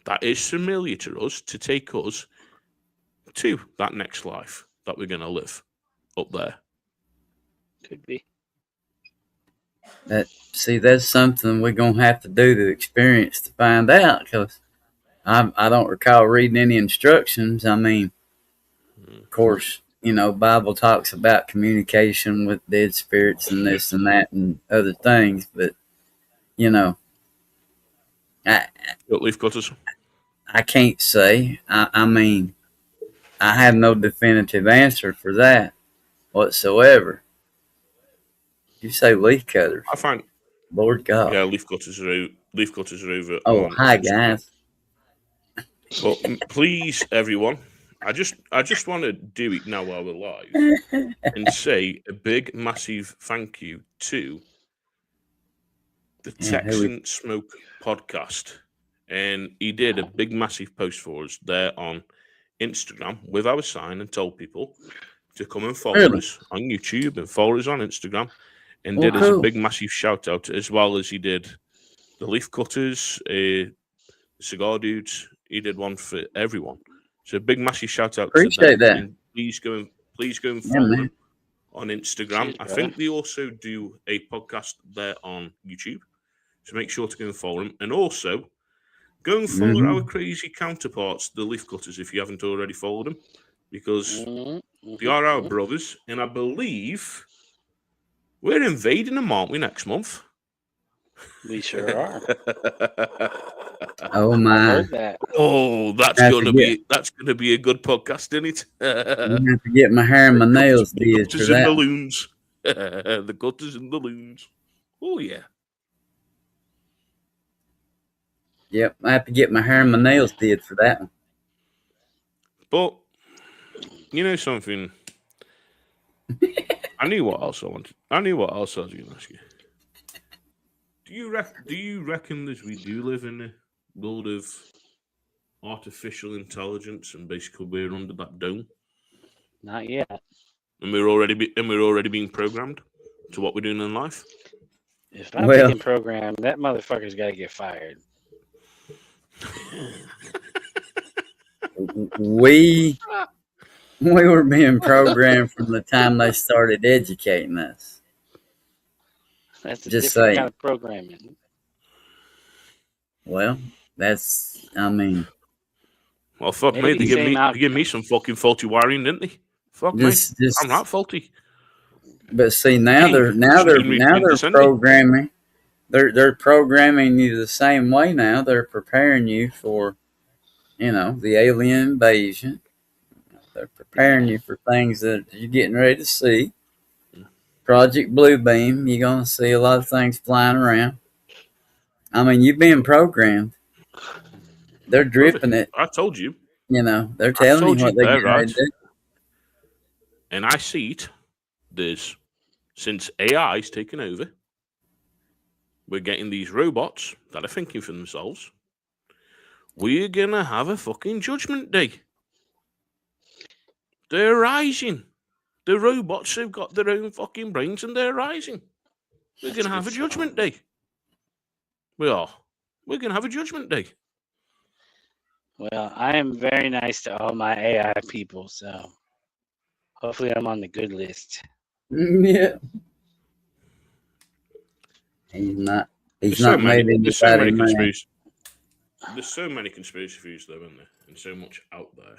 that is familiar to us to take us to that next life that we're going to live up there? Could be. That's something we're going to have to do to experience to find out because I don't recall reading any instructions. I mean, of course, Bible talks about communication with dead spirits and this and that and other things, but, leaf cutters? I can't say. I mean, I have no definitive answer for that whatsoever. You say leaf cutters? I find, Lord God. Yeah, leaf cutters are over. Oh, hi guys. Well, please, everyone. I just want to do it now while we're live and say a big, massive thank you to the Texan Smoke podcast. And he did a big, massive post for us there on Instagram with our sign and told people to come and follow us on YouTube and follow us on Instagram. And did us a big, massive shout out, as well as he did the leaf cutters, cigar dudes. He did one for everyone. So a big, massive shout out to them. Appreciate that. And please go and follow them on Instagram. I think they also do a podcast there on YouTube. So make sure to go and follow them. And also, go and follow our crazy counterparts, the leaf cutters, if you haven't already followed them. Because they are our brothers. And I believe we're invading them, aren't we, next month? We sure are. Oh my! Oh, that's gonna be a good podcast, isn't it? I have to get my hair and my nails did for that. The loons, the gutters and the loons. Oh yeah. Yep, I have to get my hair and my nails did for that one. But you know something. I knew what else I was going to ask you. Do you reckon that we do live in a world of artificial intelligence and basically we're under that dome? Not yet. And we're already being programmed to what we're doing in life? If I'm being programmed, that motherfucker's got to get fired. We were being programmed from the time they started educating us. That's a Just different saying. kind of programming. Well, I mean, Well, fuck Maybe me. They the give same me they give me some fucking faulty wiring, didn't they? Fuck me. I'm not faulty. But see, now they're programming. They're programming you the same way now. They're preparing you for, the alien invasion. They're preparing you for things that you're getting ready to see. Project Bluebeam, you're gonna see a lot of things flying around. I mean, you've been programmed. They're dripping it. I told you. They're telling you what they're going to do. And I see it. Since AI's taken over, we're getting these robots that are thinking for themselves. We're gonna have a fucking judgment day. They're rising. The robots have got their own fucking brains and they're rising. We're gonna have a judgment day. We are. We're gonna have a judgment day. Well, I am very nice to all my AI people, so hopefully I'm on the good list. Yeah. He's not There's so many conspiracy. There's so many conspiracy theories though, isn't there? And so much out there.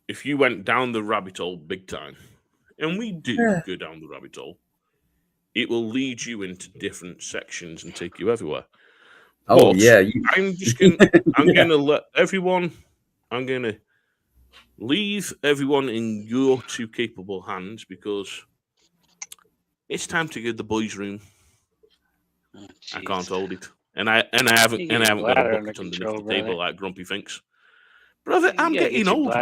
If you went down the rabbit hole big time, and we do go down the rabbit hole, it will lead you into different sections and take you everywhere. Oh, but yeah. I'm gonna let everyone. I'm gonna leave everyone in your two capable hands because it's time to go to the boys' room. Oh, I can't hold it, and I haven't got a bucket underneath the table like Grumpy thinks. Brother, I'm getting old.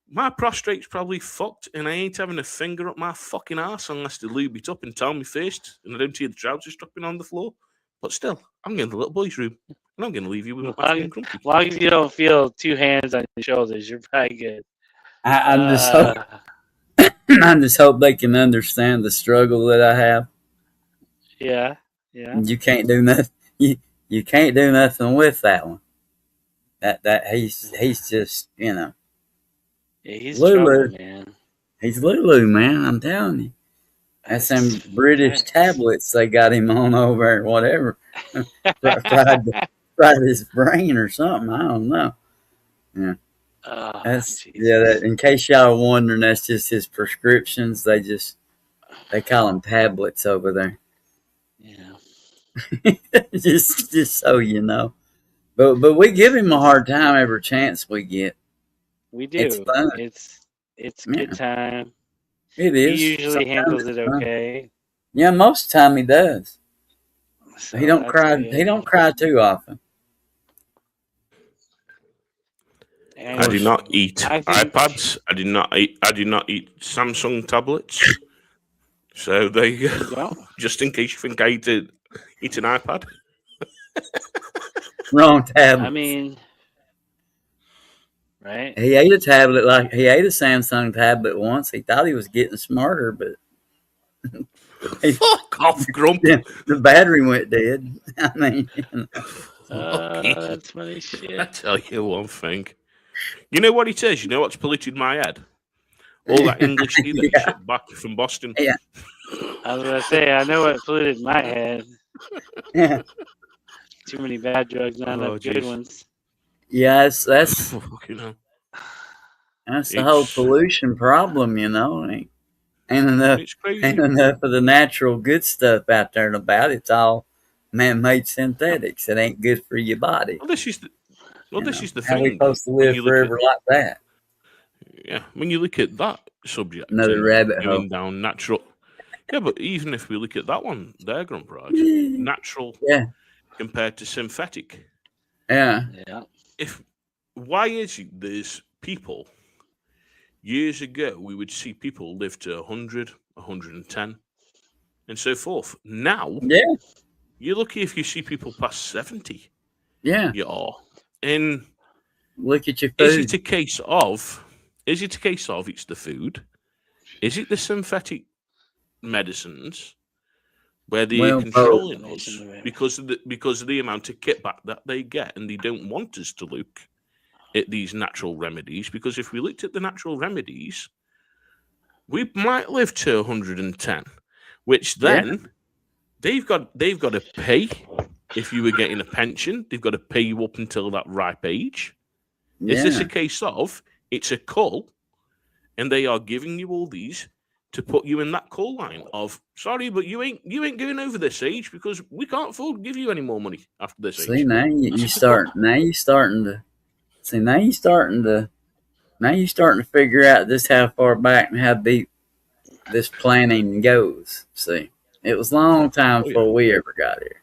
My prostrate's probably fucked, and I ain't having a finger up my fucking ass unless they lube it up and towel me first, and I don't see the trousers dropping on the floor. But still, I'm going to the little boy's room, and I'm going to leave you with my fucking Grumpy. As long as you don't feel two hands on your shoulders, you're probably good. I just hope they can understand the struggle that I have. Yeah. You can't do nothing. You can't do nothing with that one. That he's just Yeah, he's Lulu, trouble, man. He's Lulu, man. I'm telling you. That's some British tablets they got him on over or whatever. fried his brain or something. I don't know. Yeah. In case y'all are wondering, that's just his prescriptions. They call them tablets over there. Yeah. just so you know. But we give him a hard time every chance we get. We do. It's fun. It's good time. It is. He usually handles it okay. Yeah, most of the time he does. So he don't cry. He don't cry too often. And I do not eat iPads. I do not eat Samsung tablets. So there you go. Just in case you think I eat an iPad. Wrong tablet. I mean, right? He ate a tablet he ate a Samsung tablet once. He thought he was getting smarter, but fuck off, Grumpy. The battery went dead. I mean, that's funny shit. I tell you one thing. You know what he says? You know what's polluted my head? All that English shit back from Boston. Yeah. I was gonna say, I know what polluted my head. Yeah. Too many bad drugs, not enough good ones. Yes, that's the whole pollution problem, Ain't enough of the natural good stuff out there and about. It's all man-made synthetics. It ain't good for your body. Well, this is the thing. How are we supposed to live forever like that? Yeah, when you look at that subject, another rabbit hole down natural. Yeah, but even if we look at that one, there, Grumpraj, natural compared to synthetic. Yeah. Why is it there's people, years ago, we would see people live to 100, 110, and so forth. Now, you're lucky if you see people past 70. Yeah. You are. And look at your food. Is it a case of it's the food? Is it the synthetic medicines? where they're Well, controlling us because of the amount of kickback that they get, and they don't want us to look at these natural remedies, because if we looked at the natural remedies, we might live to 110, which then they've got to pay. If you were getting a pension, they've got to pay you up until that ripe age. Is this a case of it's a cull, and they are giving you all these to put you in that cull line of, sorry, but you ain't going over this age because we can't afford to give you any more money after this age. See, now you're starting to figure out just how far back and how deep this planning goes. See, it was a long time before we ever got here.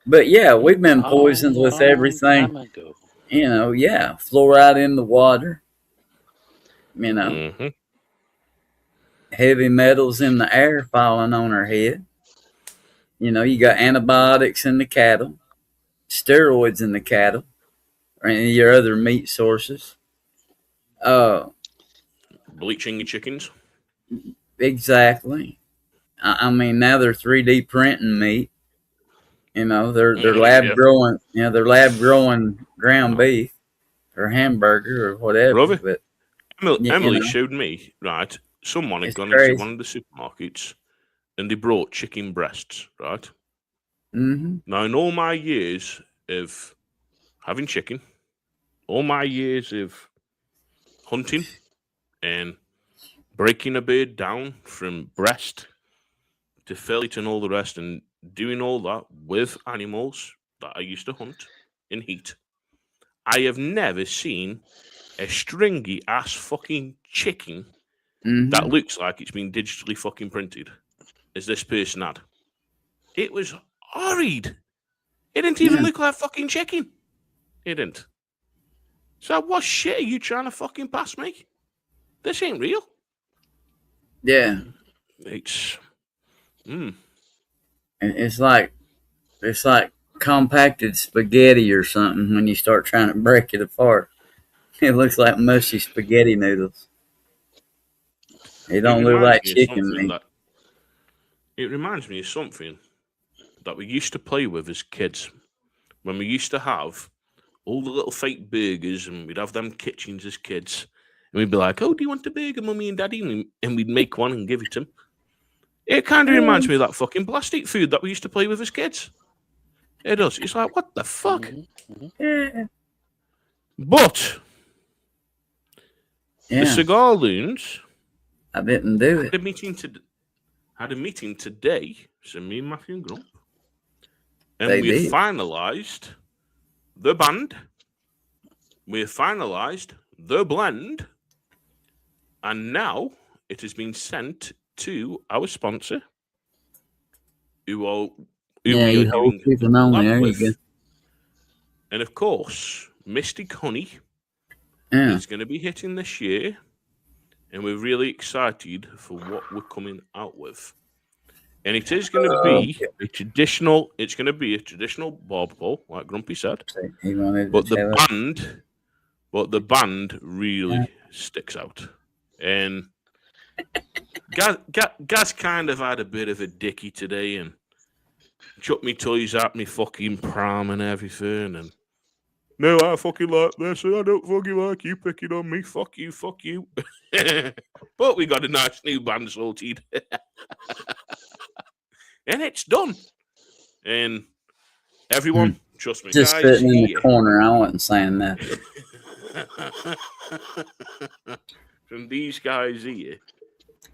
But yeah, we've been poisoned with everything. Fluoride in the water. Heavy metals in the air falling on our head. You got antibiotics in the cattle, steroids in the cattle, or any of your other meat sources. Bleaching your chickens. Exactly. I mean, now they're 3D printing meat. They're lab growing. They're lab growing ground beef or hamburger or whatever. Brother, but Emily showed me, right, someone had gone into one of the supermarkets and they brought chicken breasts, right? Mm-hmm. Now, in all my years of having chicken, all my years of hunting and breaking a bird down from breast to fillet and all the rest, and doing all that with animals that I used to hunt and heat, I have never seen a stringy ass fucking chicken that looks like it's been digitally fucking printed as this person had. It was horrid. It didn't even look like fucking chicken. It didn't. So what shit are you trying to fucking pass me? This ain't real. Yeah. It's like compacted spaghetti or something when you start trying to break it apart. It looks like mushy spaghetti noodles. It don't look like chicken meat. It reminds me of something that we used to play with as kids. When we used to have all the little fake burgers, and we'd have them kitchens as kids. And we'd be like, oh, do you want a burger, Mummy and Daddy? And we'd make one and give it to them. It kind of reminds me of that fucking plastic food that we used to play with as kids. It does. It's like, what the fuck? Yeah. But the Cigar Loons, I didn't do it. Had a meeting today. So me and Matthew and Grump, and we finalised the band. We finalised the blend, and now it has been sent to our sponsor, who we are doing the lab with. And of course, Mystic Honey is going to be hitting this year, and we're really excited for what we're coming out with. And it is going to be a traditional. It's going to be a traditional barbecue, like Grumpy said. But the band really sticks out. And Gaz kind of had a bit of a dicky today and chucked me toys at me fucking pram and everything. And no, I fucking like this, and I don't fucking like you picking on me. Fuck you. But we got a nice new band sorted. And it's done. And everyone, trust me, just guys, sitting in the corner. I wasn't saying that. From these guys here,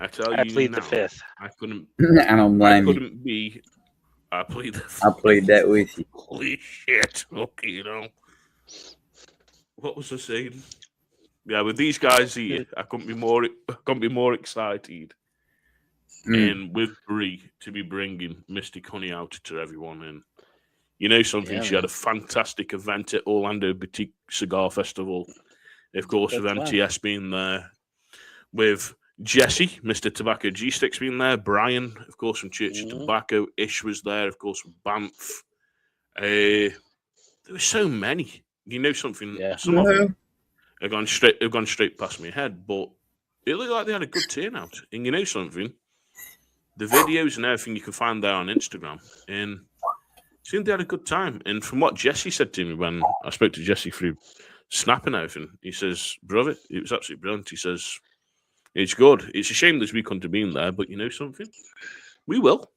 I tell you, I plead the fifth. I couldn't. I don't blame you. I plead the fifth. I plead that with you. Holy shit! Okay, what was I saying? Yeah, with these guys here, I couldn't be more excited. And with Brie to be bringing Mystic Honey out to everyone, and she had a fantastic event at Orlando Boutique Cigar Festival. Of course, with MTS being there, with Jesse, Mr. Tobacco G-Sticks being there, Brian, of course, from Church of Tobacco, Ish was there, of course, with Banff. There were so many. Something? Yeah. Some of them have gone straight past my head, but it looked like they had a good turnout. And something? the videos and everything you can find there on Instagram, and seemed they had a good time. And from what Jesse said to me when I spoke to Jesse through Snap and everything, he says, brother, it was absolutely brilliant. He says, it's good. It's a shame that we couldn't have been there, but you know something? We will.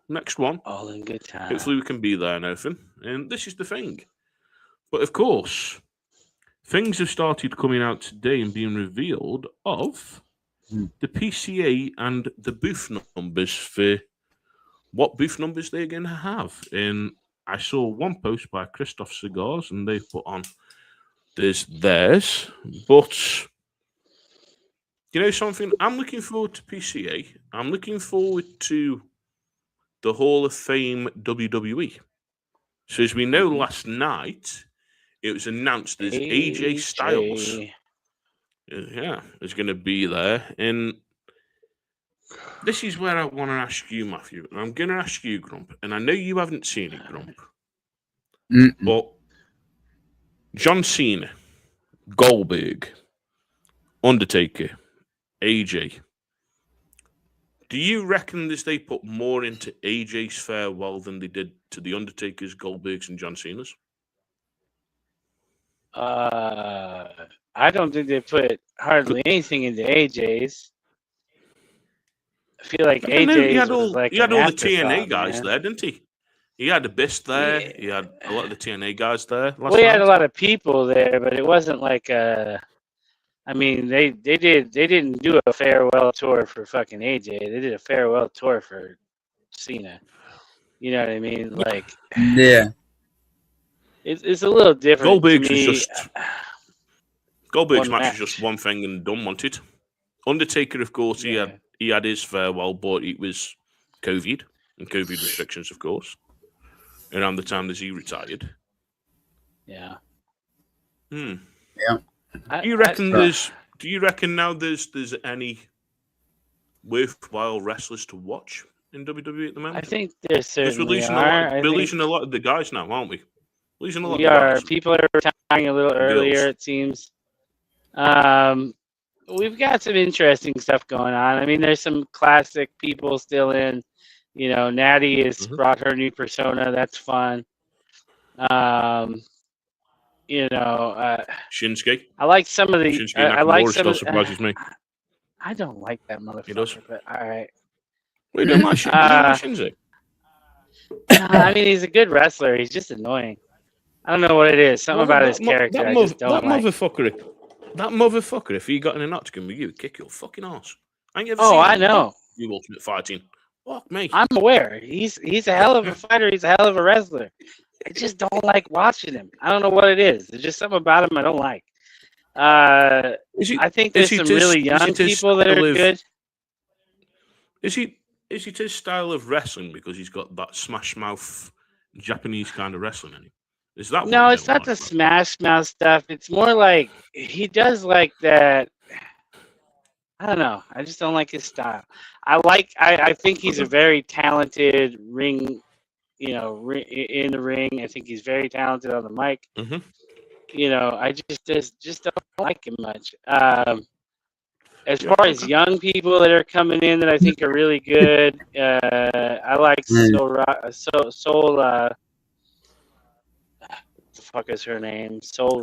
Next one. All in good time. Hopefully we can be there and everything. And this is the thing. But of course, things have started coming out today and being revealed of the PCA and the booth numbers for what booth numbers they're going to have. And I saw one post by Christoph Cigars, and they put on there's theirs. But you know something? I'm looking forward to PCA. I'm looking forward to the Hall of Fame WWE. So as we know, last night it was announced as AJ Styles. Yeah, is going to be there. And this is where I want to ask you, Matthew. And I'm going to ask you, Grump. And I know you haven't seen it, Grump. But John Cena, Goldberg, Undertaker, AJ. Do you reckon this they put more into AJ's farewell than they did to the Undertaker's, Goldberg's, and John Cena's? I don't think they put hardly anything into AJ's. I feel like AJ's was like he had all the TNA afterthought, guys man. there, didn't he? He had the Best there. He had a lot of the TNA guys there. Well, he had a lot of people there, but it wasn't like a. I mean, they didn't do a farewell tour for fucking AJ. They did a farewell tour for Cena. You know what I mean? Like, Yeah. it's a little different. Goldberg's to me. was just Goldberg's One match was match. just one thing and done. Wanted Undertaker, of course, he had his farewell, but it was COVID and COVID restrictions, of course, around the time that he retired. Yeah. Yeah. Do you reckon now there's any worthwhile wrestlers to watch in WWE at the moment? I think there Because certainly are. we're losing a lot of the guys now, aren't we? Losing a lot We of the are. guys. People are retiring a little earlier, it seems. We've got some interesting stuff going on. I mean, there's some classic people still in. You know, Natty has brought her new persona. That's fun. You know, Shinsuke. I like some of the. Shinsuke I like Nakamura some still of. surprises me. I don't like that motherfucker. He does. But all right. Wait, don't like Shinsuke. I mean, he's a good wrestler. He's just annoying. I don't know what it is. Something about his character I just don't like. That motherfucker, if he got in an octagon with you, he'd kick your fucking ass. I ain't ever Oh, seen I him know. do Ultimate Fighting. Fuck me. I'm aware. He's a hell of a fighter. He's a hell of a wrestler. I just don't like watching him. I don't know what it is. There's just something about him I don't like. I think there's some really young people that are good. Is it his style of wrestling because he's got that smash mouth Japanese kind of wrestling in him? Is that No, it's not the smash mouth stuff. It's more like he does like that. I don't know. I just don't like his style. I think he's a very talented ring. You know, in the ring. I think he's very talented on the mic. You know, I just don't like him much. As far as young people that are coming in that I think are really good, I like Soul. What the fuck is her name? Soul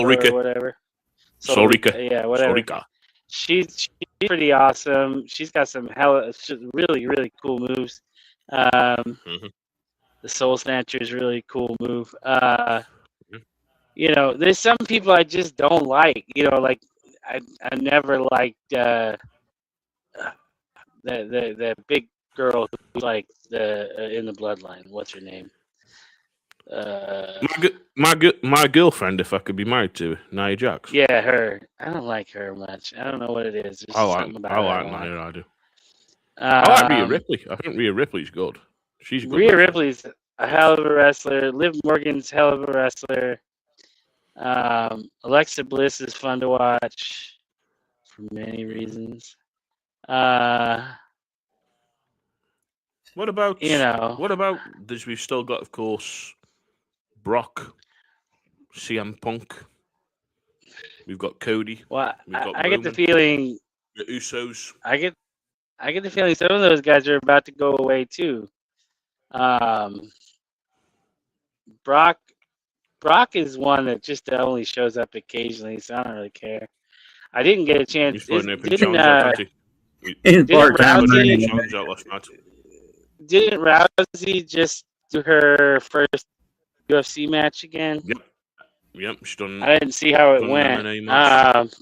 Rika or whatever. Soul Rika. Yeah, whatever. Soul Rika. She's pretty awesome. She's got some really, really cool moves. The Soul Snatcher is a really cool move. You know, there's some people I just don't like. You know, like I never liked the big girl who's like in the Bloodline. What's her name? My girlfriend, if I could be married to her, Nia Jax. Yeah, her. I don't like her much. I don't know what it is. There's something about her I like Nia. I do. I like Rhea Ripley. I think Rhea Ripley's good. She's good. Rhea Ripley's a hell of a wrestler. Liv Morgan's a hell of a wrestler. Alexa Bliss is fun to watch for many reasons. What about What about this? We've still got, of course, Brock, CM Punk. We've got Cody. Well, we've got I get the feeling the Usos. I get I get the feeling some of those guys are about to go away too. Um, Brock is one that just only shows up occasionally, so I don't really care. I didn't get a chance. He's put an open Didn't challenge out, hasn't he? In didn't He's part-time put an open Rousey anyway. challenge out last night. didn't Rousey just do her first UFC match again? Yep, she's done. I didn't see how it done an went. M&A match.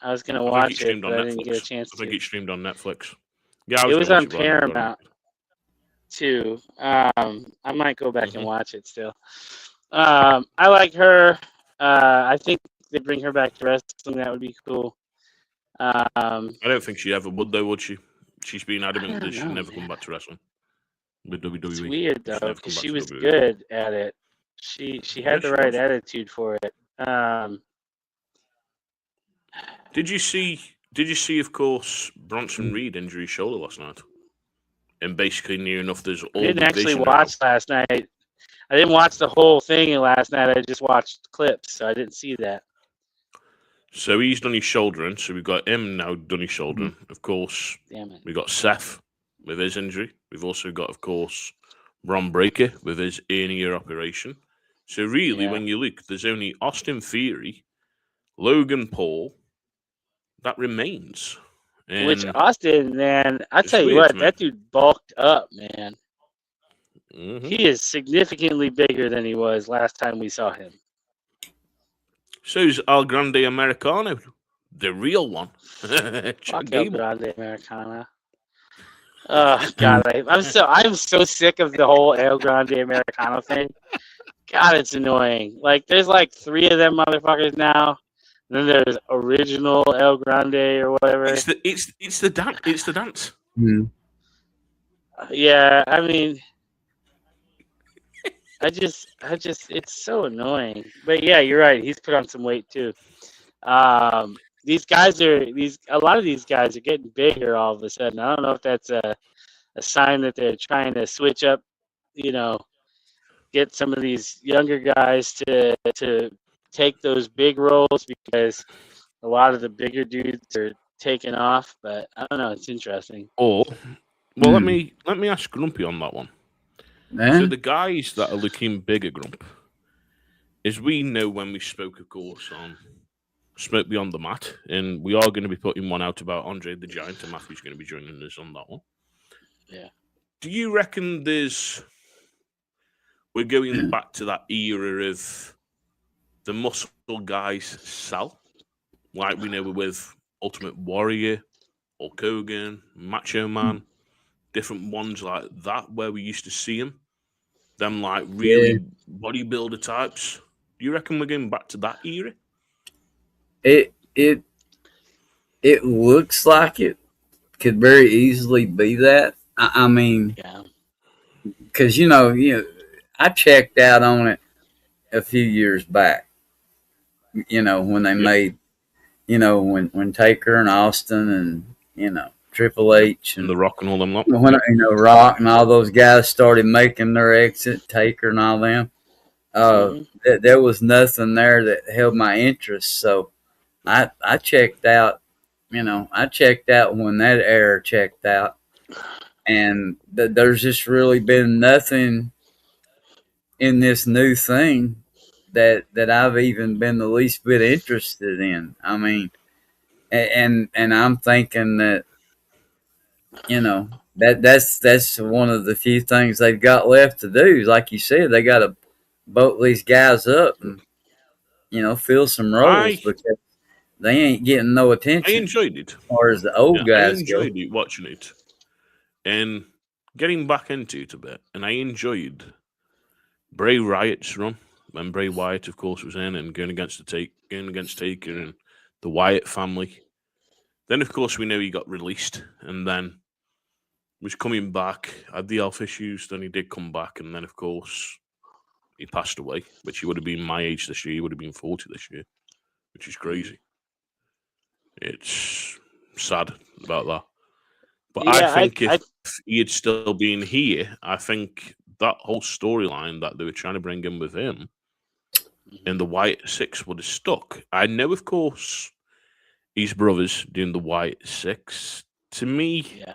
I was gonna I think it watch it, streamed on but I didn't get a Netflix. chance I think to. it streamed on Netflix. Yeah, I It was was gonna on watch it, but I never got Paramount it. too. I might go back and Mhm. watch it still. I like her. I think they bring her back to wrestling. That would be cool. I don't think she ever would, though, would she? She's been I adamant don't that she'll know, never come man. back to wrestling with It's WWE. weird She'll though, never come because back she to was WWE. good at it. She Yeah, had the she right was. attitude for it. Did you see, of course, Mm. Bronson Reed injured his shoulder last night? And basically, near enough, there's I all didn't the actually vision now. watch last night. I didn't watch the whole thing last night. I just watched clips, so I didn't see that. So he's done his shouldering. So we've got him now done his shouldering. Of course, Damn it. we've got Seth with his injury. We've also got, of course, Bron Breakker with his hernia operation. So really, Yeah. when you look, there's only Austin Theory, Logan Paul, that remains. Which And Austin, man, I it's tell you weird what, to me. that dude bulked up, man. Mhm. He is significantly bigger than he was last time we saw him. So's El Grande Americano, the real one. Fuck El Gable. Grande Americana. Oh God, I'm so sick of the whole El Grande Americano thing. God, it's annoying. Like, there's like 3 of them motherfuckers now. Then there's original El Grande or whatever. It's the dance. Mhm. Yeah, I mean, I just, it's so annoying. But yeah, you're right. He's put on some weight too. These guys a lot of these guys are getting bigger all of a sudden. I don't know if that's a sign that they're trying to switch up, get some of these younger guys to take those big roles, because a lot of the bigger dudes are taking off. But I don't know. It's interesting. Or, well, let me ask Grumpy on that one. Yeah. So the guys that are looking bigger, Grump, is we know when we spoke, of course, on Smoke Beyond the Mat, and we are going to be putting one out about Andre the Giant, and Matthew's going to be joining us on that one. Yeah. Do you reckon we're going back to that era of the muscle guys sell? Like we know with Ultimate Warrior, Hulk Hogan, Macho Man, different ones like that, where we used to see them like really bodybuilder types. Do you reckon we're going back to that era? It looks like it could very easily be that. I mean, Yeah. because I checked out on it a few years back. When they made, when Taker and Austin and Triple H And The Rock and all them lot. when Rock and all those guys started making their exit, Taker and all them. There was nothing there that held my interest, so I checked out. I checked out when that era checked out, and there's just really been nothing in this new thing that I've even been the least bit interested in. I mean, and I'm thinking that that's one of the few things they've got left to do. Like you said, they got to boat these guys up and fill some roles because they ain't getting no I attention enjoyed it. as far as the old guys I enjoyed it watching it and getting back into it a bit. And I enjoyed Bray Wyatt's run when Bray Wyatt, of course, was in and going against Taker and the Wyatt family. Then, of course, we know he got released and then was coming back, had the health issues. Then he did come back, and then, of course, he passed away, which he would have been my age this year. He would have been 40 this year, which is crazy. It's sad about that. But Yeah, I think if he had still been here, I think that whole storyline that they were trying to bring in with him and the White Six would have stuck. I know, of course, his brothers doing the White Six To me, Yeah.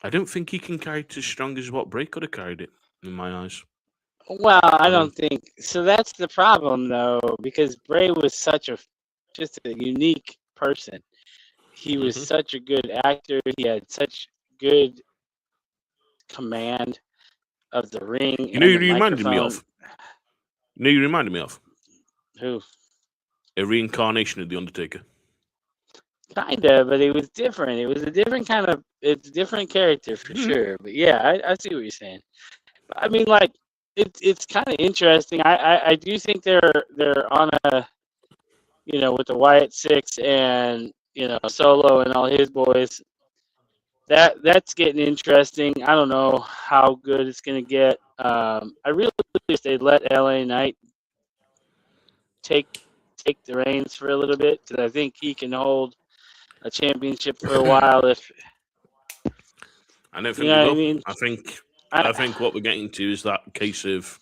I don't think he can carry it as strong as what Bray could have carried it, in my eyes. Well, I don't think so. That's the problem, though, because Bray was just a unique person. He was such a good actor. He had such good command of the ring You and know, the you reminded me microphone. of. You know, you reminded me of Who? a reincarnation of the Undertaker. Kinda, but it was different. It was a different kind of. It's a different character for sure. But yeah, I see what you're saying. I mean, like it's kind of interesting. I do think they're on a, with the Wyatt Six and Solo and all his boys. That's getting interesting. I don't know how good it's gonna get. I really wish they let LA Knight take the reins for a little bit, because I think he can hold a championship for a while. If I don't think you know we what I will. mean. I think what we're getting to is that case of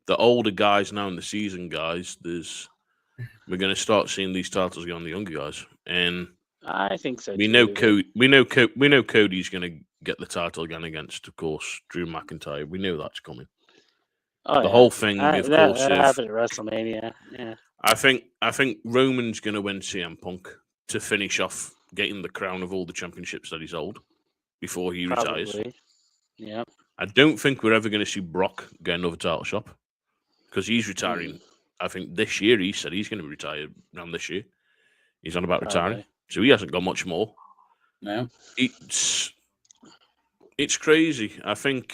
the older guys now in the season, guys. We're going to start seeing these titles go on the younger guys, and I think so we too. know we know Cody's going to get the title again against, of course, Drew McIntyre. We know that's coming. Oh, The yeah. whole thing, of course, that happened at WrestleMania. Yeah. I think Roman's going to win CM Punk to finish off getting the crown of all the championships that he's held before he retires. Probably. Yeah. I don't think we're ever going to see Brock get another title shot because he's retiring. I think this year he said he's going to retire around this year. He's on about retiring, so he hasn't got much more. No, It's crazy. I think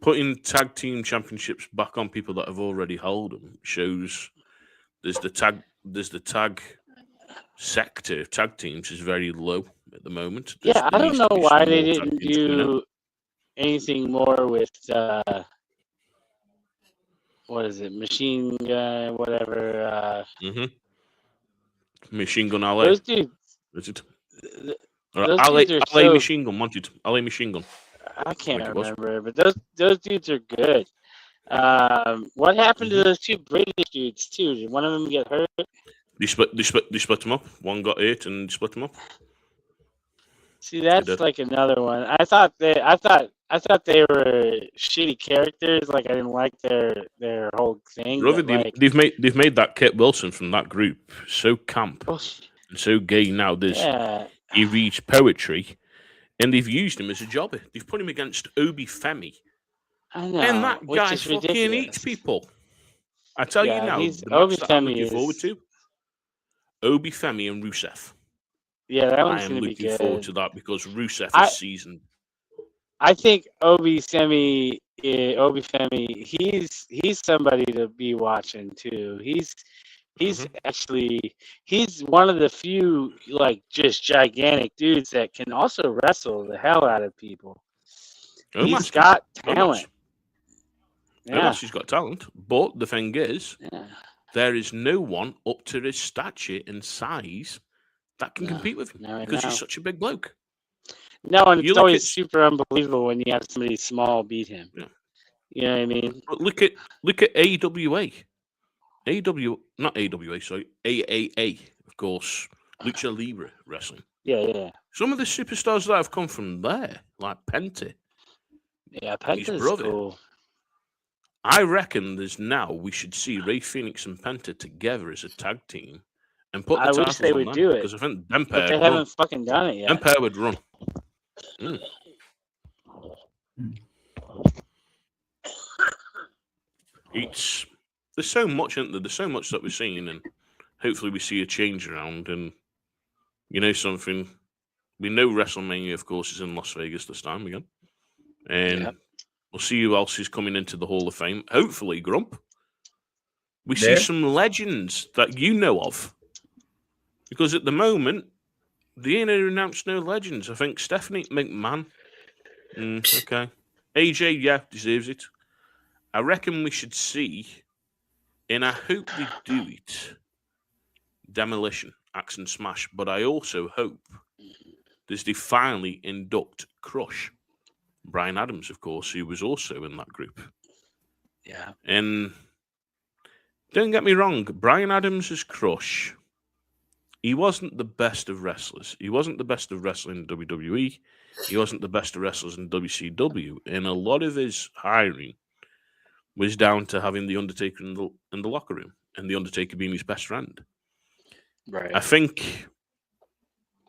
putting tag team championships back on people that have already held them shows there's the tag sector of tag teams is very low at the moment. Yeah, I don't know why they didn't do anything more with what is it, Machine Gun, whatever. Machine Gun LA. Those dudes. Is it? Those dudes are LA Machine Gun wanted LA Machine Gun. I can't remember, but those dudes are good. What happened to those two British dudes too? Did one of them get hurt? They split them up. One got hurt and split them up. See, that's like another one. I thought they were shitty characters. Like, I didn't like their whole thing. Brother, like, they've made that Kit Wilson from that group so camp and so gay now. He reads poetry, and they've used him as a jobber. They've put him against Obi Femi. I know, and that guy fucking ridiculous. eats people. I tell you now, the Obi match that I'm Femi looking forward to, Obi Femi and Rusev. Yeah, that I one's am going to be looking good. forward to that because Rusev is seasoned. I think Obi Femi, he's somebody to be watching too. He's actually one of the few like just gigantic dudes that can also wrestle the hell out of people. He's got talent. Yeah, he's got talent. But the thing is, there is no one up to his stature and size that can compete with him because he's such a big bloke. No, and it's always super unbelievable when you have somebody small beat him. Yeah. You know what I mean? But look at AWA. Not AWA, sorry. AAA, of course. Lucha Libre Wrestling. Yeah. Some of the superstars that have come from there, like Penta. Yeah, Penta's cool. I reckon we should see Rey Fénix and Penta together as a tag team and put the titles on them. I wish they would do it. Because I think them pair they haven't fucking done it yet. Them pair would run. There's so much, isn't there? There's so much that we're seeing, and hopefully we see a change around. And you know something, we know WrestleMania, of course, is in Las Vegas this time again, and we'll see who else is coming into the Hall of Fame. Hopefully, Grump. We see some legends that you know of, because at the moment they ain't announced no legends. I think Stephanie McMahon. Okay. AJ, deserves it. I reckon we should see, and I hope they do it, Demolition, Axe and Smash. But I also hope they finally induct Crush. Brian Adams, of course, who was also in that group. Yeah. And don't get me wrong, Brian Adams is Crush. he wasn't the best of wrestlers. He wasn't the best of wrestling in WWE. He wasn't the best of wrestlers in WCW. And a lot of his hiring was down to having the Undertaker in the locker room, and the Undertaker being his best friend. Right. I think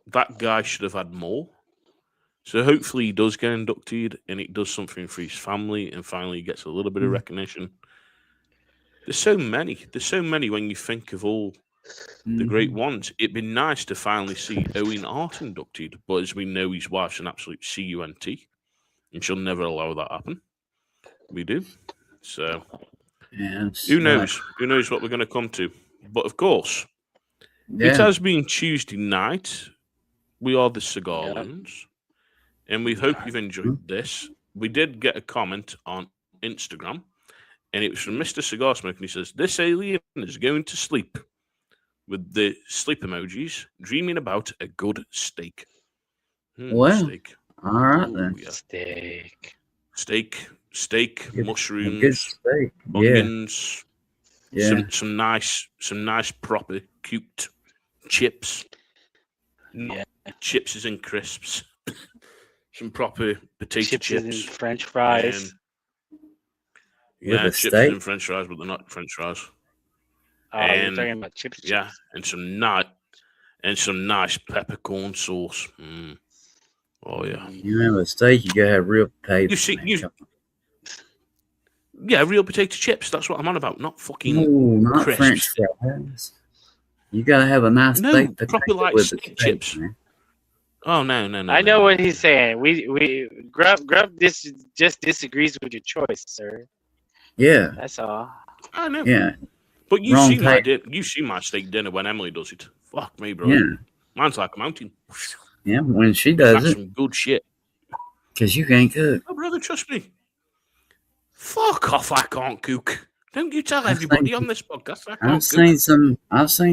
that guy should have had more. So hopefully he does get inducted, and it does something for his family, and finally gets a little bit of recognition. There's so many. There's so many when you think of all the great ones. It'd be nice to finally see Owen Hart inducted, but as we know, his wife's an absolute cunt, and she'll never allow that happen. We do. So who knows? Who knows what we're going to come to? But of course, it has been Tuesday night. We are the Cigar Loons, and we hope you've enjoyed this. We did get a comment on Instagram, and it was from Mr. Cigar Smoke, and he says, "This alien is going to sleep," with the sleep emojis, dreaming about a good steak. Steak. All right then. Yeah. Steak, mushrooms, good steak. onions, Yeah. some nice proper cute chips. Yeah. Chips and crisps. Some proper potato chips. And French fries. Yeah, With a chips steak? and French fries, but they're not French fries. Oh, you're talking about chips. Yeah, and some nice peppercorn sauce. Oh yeah. You have a steak, you gotta have real potatoes. Real potato chips. That's what I'm on about. Not fucking not crisps. French fries. You gotta have a nice baked potato proper like with steak the chips. man. Oh no! I know what he's saying. We Grub just disagrees with your choice, sir. Yeah. That's all. I know. Yeah. But you Wrong see type. you see my steak dinner when Emily does it. Fuck me, bro. Yeah. Mine's like a mountain. Yeah, when she does That's it. some good shit. Because you can't cook. Oh, brother, trust me. Fuck off! I can't cook. Don't you tell everybody on this podcast I can't I've seen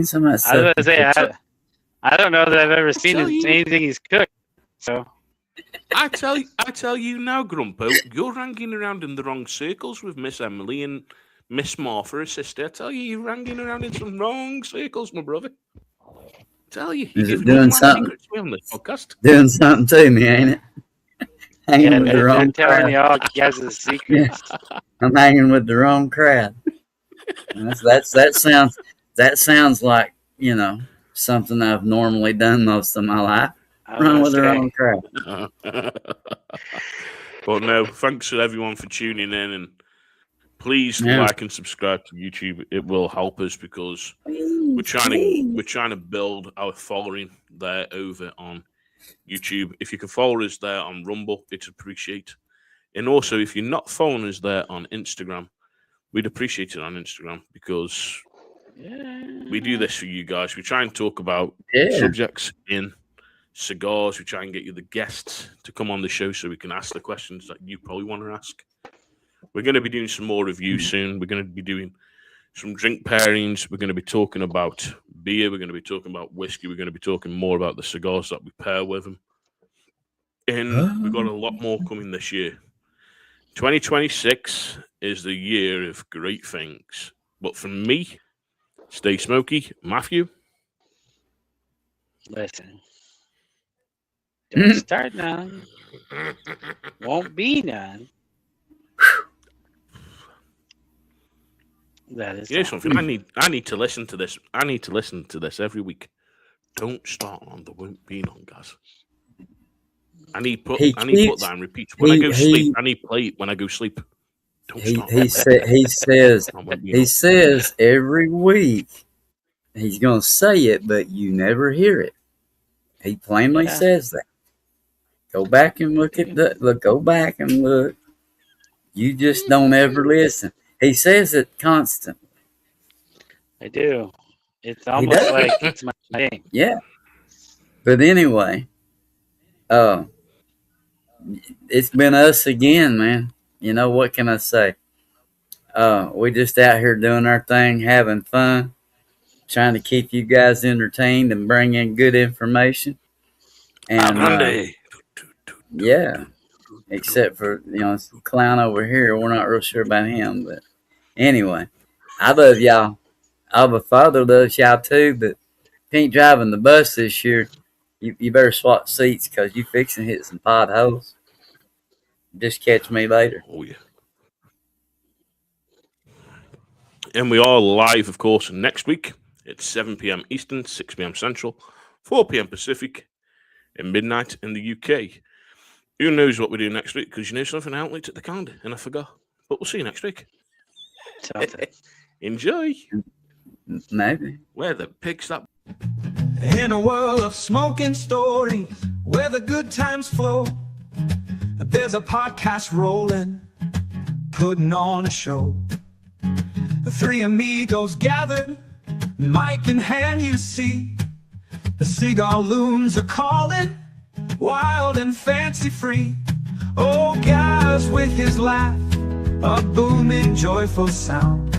some of that stuff. I was gonna say I don't know that I've ever seen anything he's cooked. So I tell you now, Grumpo, you're hanging around in the wrong circles with Miss Emily and Miss Martha, her sister. I tell you, you're hanging around in some wrong circles, my brother. I tell you, Is you're it doing something? on this podcast. Doing something to me, ain't it? Hanging with the wrong telling crowd. you all guys' secrets. I'm hanging with the wrong crowd. And that sounds like, something I've normally done most of my life. Run with the wrong crowd. But no, thanks to everyone for tuning in, and please like and subscribe to YouTube. It will help us because we're trying to build our following there over on YouTube. If you can follow us there on Rumble, it's appreciated. And also, if you're not following us there on Instagram, we'd appreciate it on Instagram because we do this for you guys. We try and talk about subjects in cigars. We try and get you the guests to come on the show so we can ask the questions that you probably want to ask. We're going to be doing some more reviews soon. We're going to be doing some drink pairings. We're going to be talking about beer. We're going to be talking about whiskey. We're going to be talking more about the cigars that we pair with them. And we've got a lot more coming this year. 2026 is the year of great things. But for me, stay smoky. Matthew? Listen. Don't start none. Won't be none. That is something. I need to listen to this. I need to listen to this every week. Don't start on the won't be none, guys. I need put that and repeat. When I go sleep, I need play it when I go sleep. He says every week he's gonna say it, but you never hear it. He plainly says that. Go back and look. Go back and look. You just don't ever listen. He says it constantly. I do. It's almost like it's my thing. Yeah. But anyway, it's been us again, man. You know, what can I say? We just out here doing our thing, having fun, trying to keep you guys entertained and bring in good information. And yeah, except for clown over here, we're not real sure about him. But anyway, I love y'all. Abba Father loves y'all too. But ain't driving the bus this year, you better swap seats because you fixing to hit some potholes. Just catch me later. Oh, yeah. And we are live, of course, next week. It's 7 p.m. Eastern, 6 p.m. Central, 4 p.m. Pacific, and midnight in the UK. Who knows what we do next week? Because you know something, I haven't looked at the calendar, and I forgot. But we'll see you next week. Enjoy. Maybe. Where the pig's that? In a world of smoking stories, where the good times flow, there's a podcast rolling, putting on a show. The three amigos gathered, mic in hand, you see. The Cigar Loons are calling, wild and fancy free. Oh, guys with his laugh, a booming joyful sound.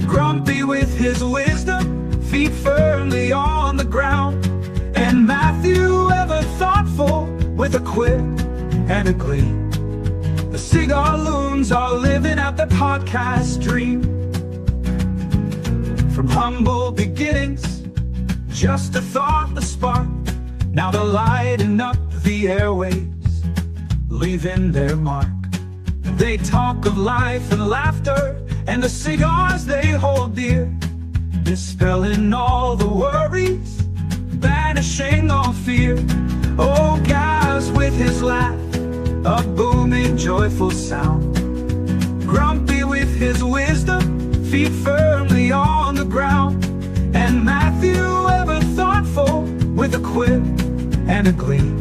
Grumpy with his wisdom, feet firmly on the ground. And Matthew, ever thoughtful, with a quip and a glee. The Cigar Loons are living out the podcast dream. From humble beginnings, just a thought, the spark. Now they're lighting up the airwaves, leaving their mark. They talk of life and laughter, and the cigars they hold dear, dispelling all the worries, banishing all fear. Oh, guys with his laugh, a booming joyful sound. Grumpy with his wisdom, feet firmly on the ground. And Matthew, ever thoughtful, with a quip and a glee.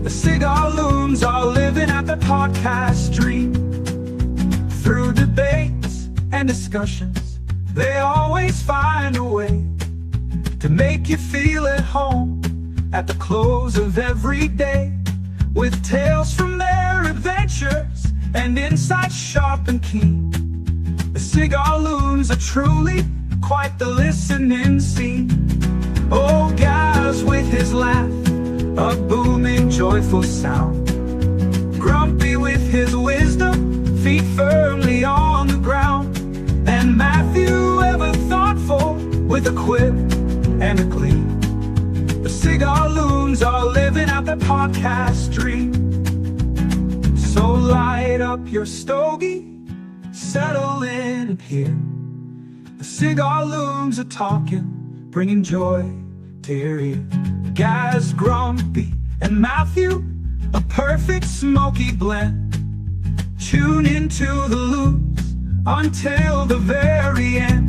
The Cigar Loons are living out the podcast dream. Through debates and discussions, they always find a way to make you feel at home at the close of every day, with tales from their adventures and insights sharp and keen. The Cigar Loons are truly quite the listening scene. Oh, guys with his laugh, a booming joyful sound. Grumpy with his wisdom, feet firmly on the ground. And Matthew, ever thoughtful, with a quip and a glee. The Cigar Loons are living out the podcast dream. So light up your stogie, settle in and hear. The Cigar Loons are talking, bringing joy to your ear. Guys Grumpy and Matthew, a perfect smoky blend. Tune into the Loons until the very end.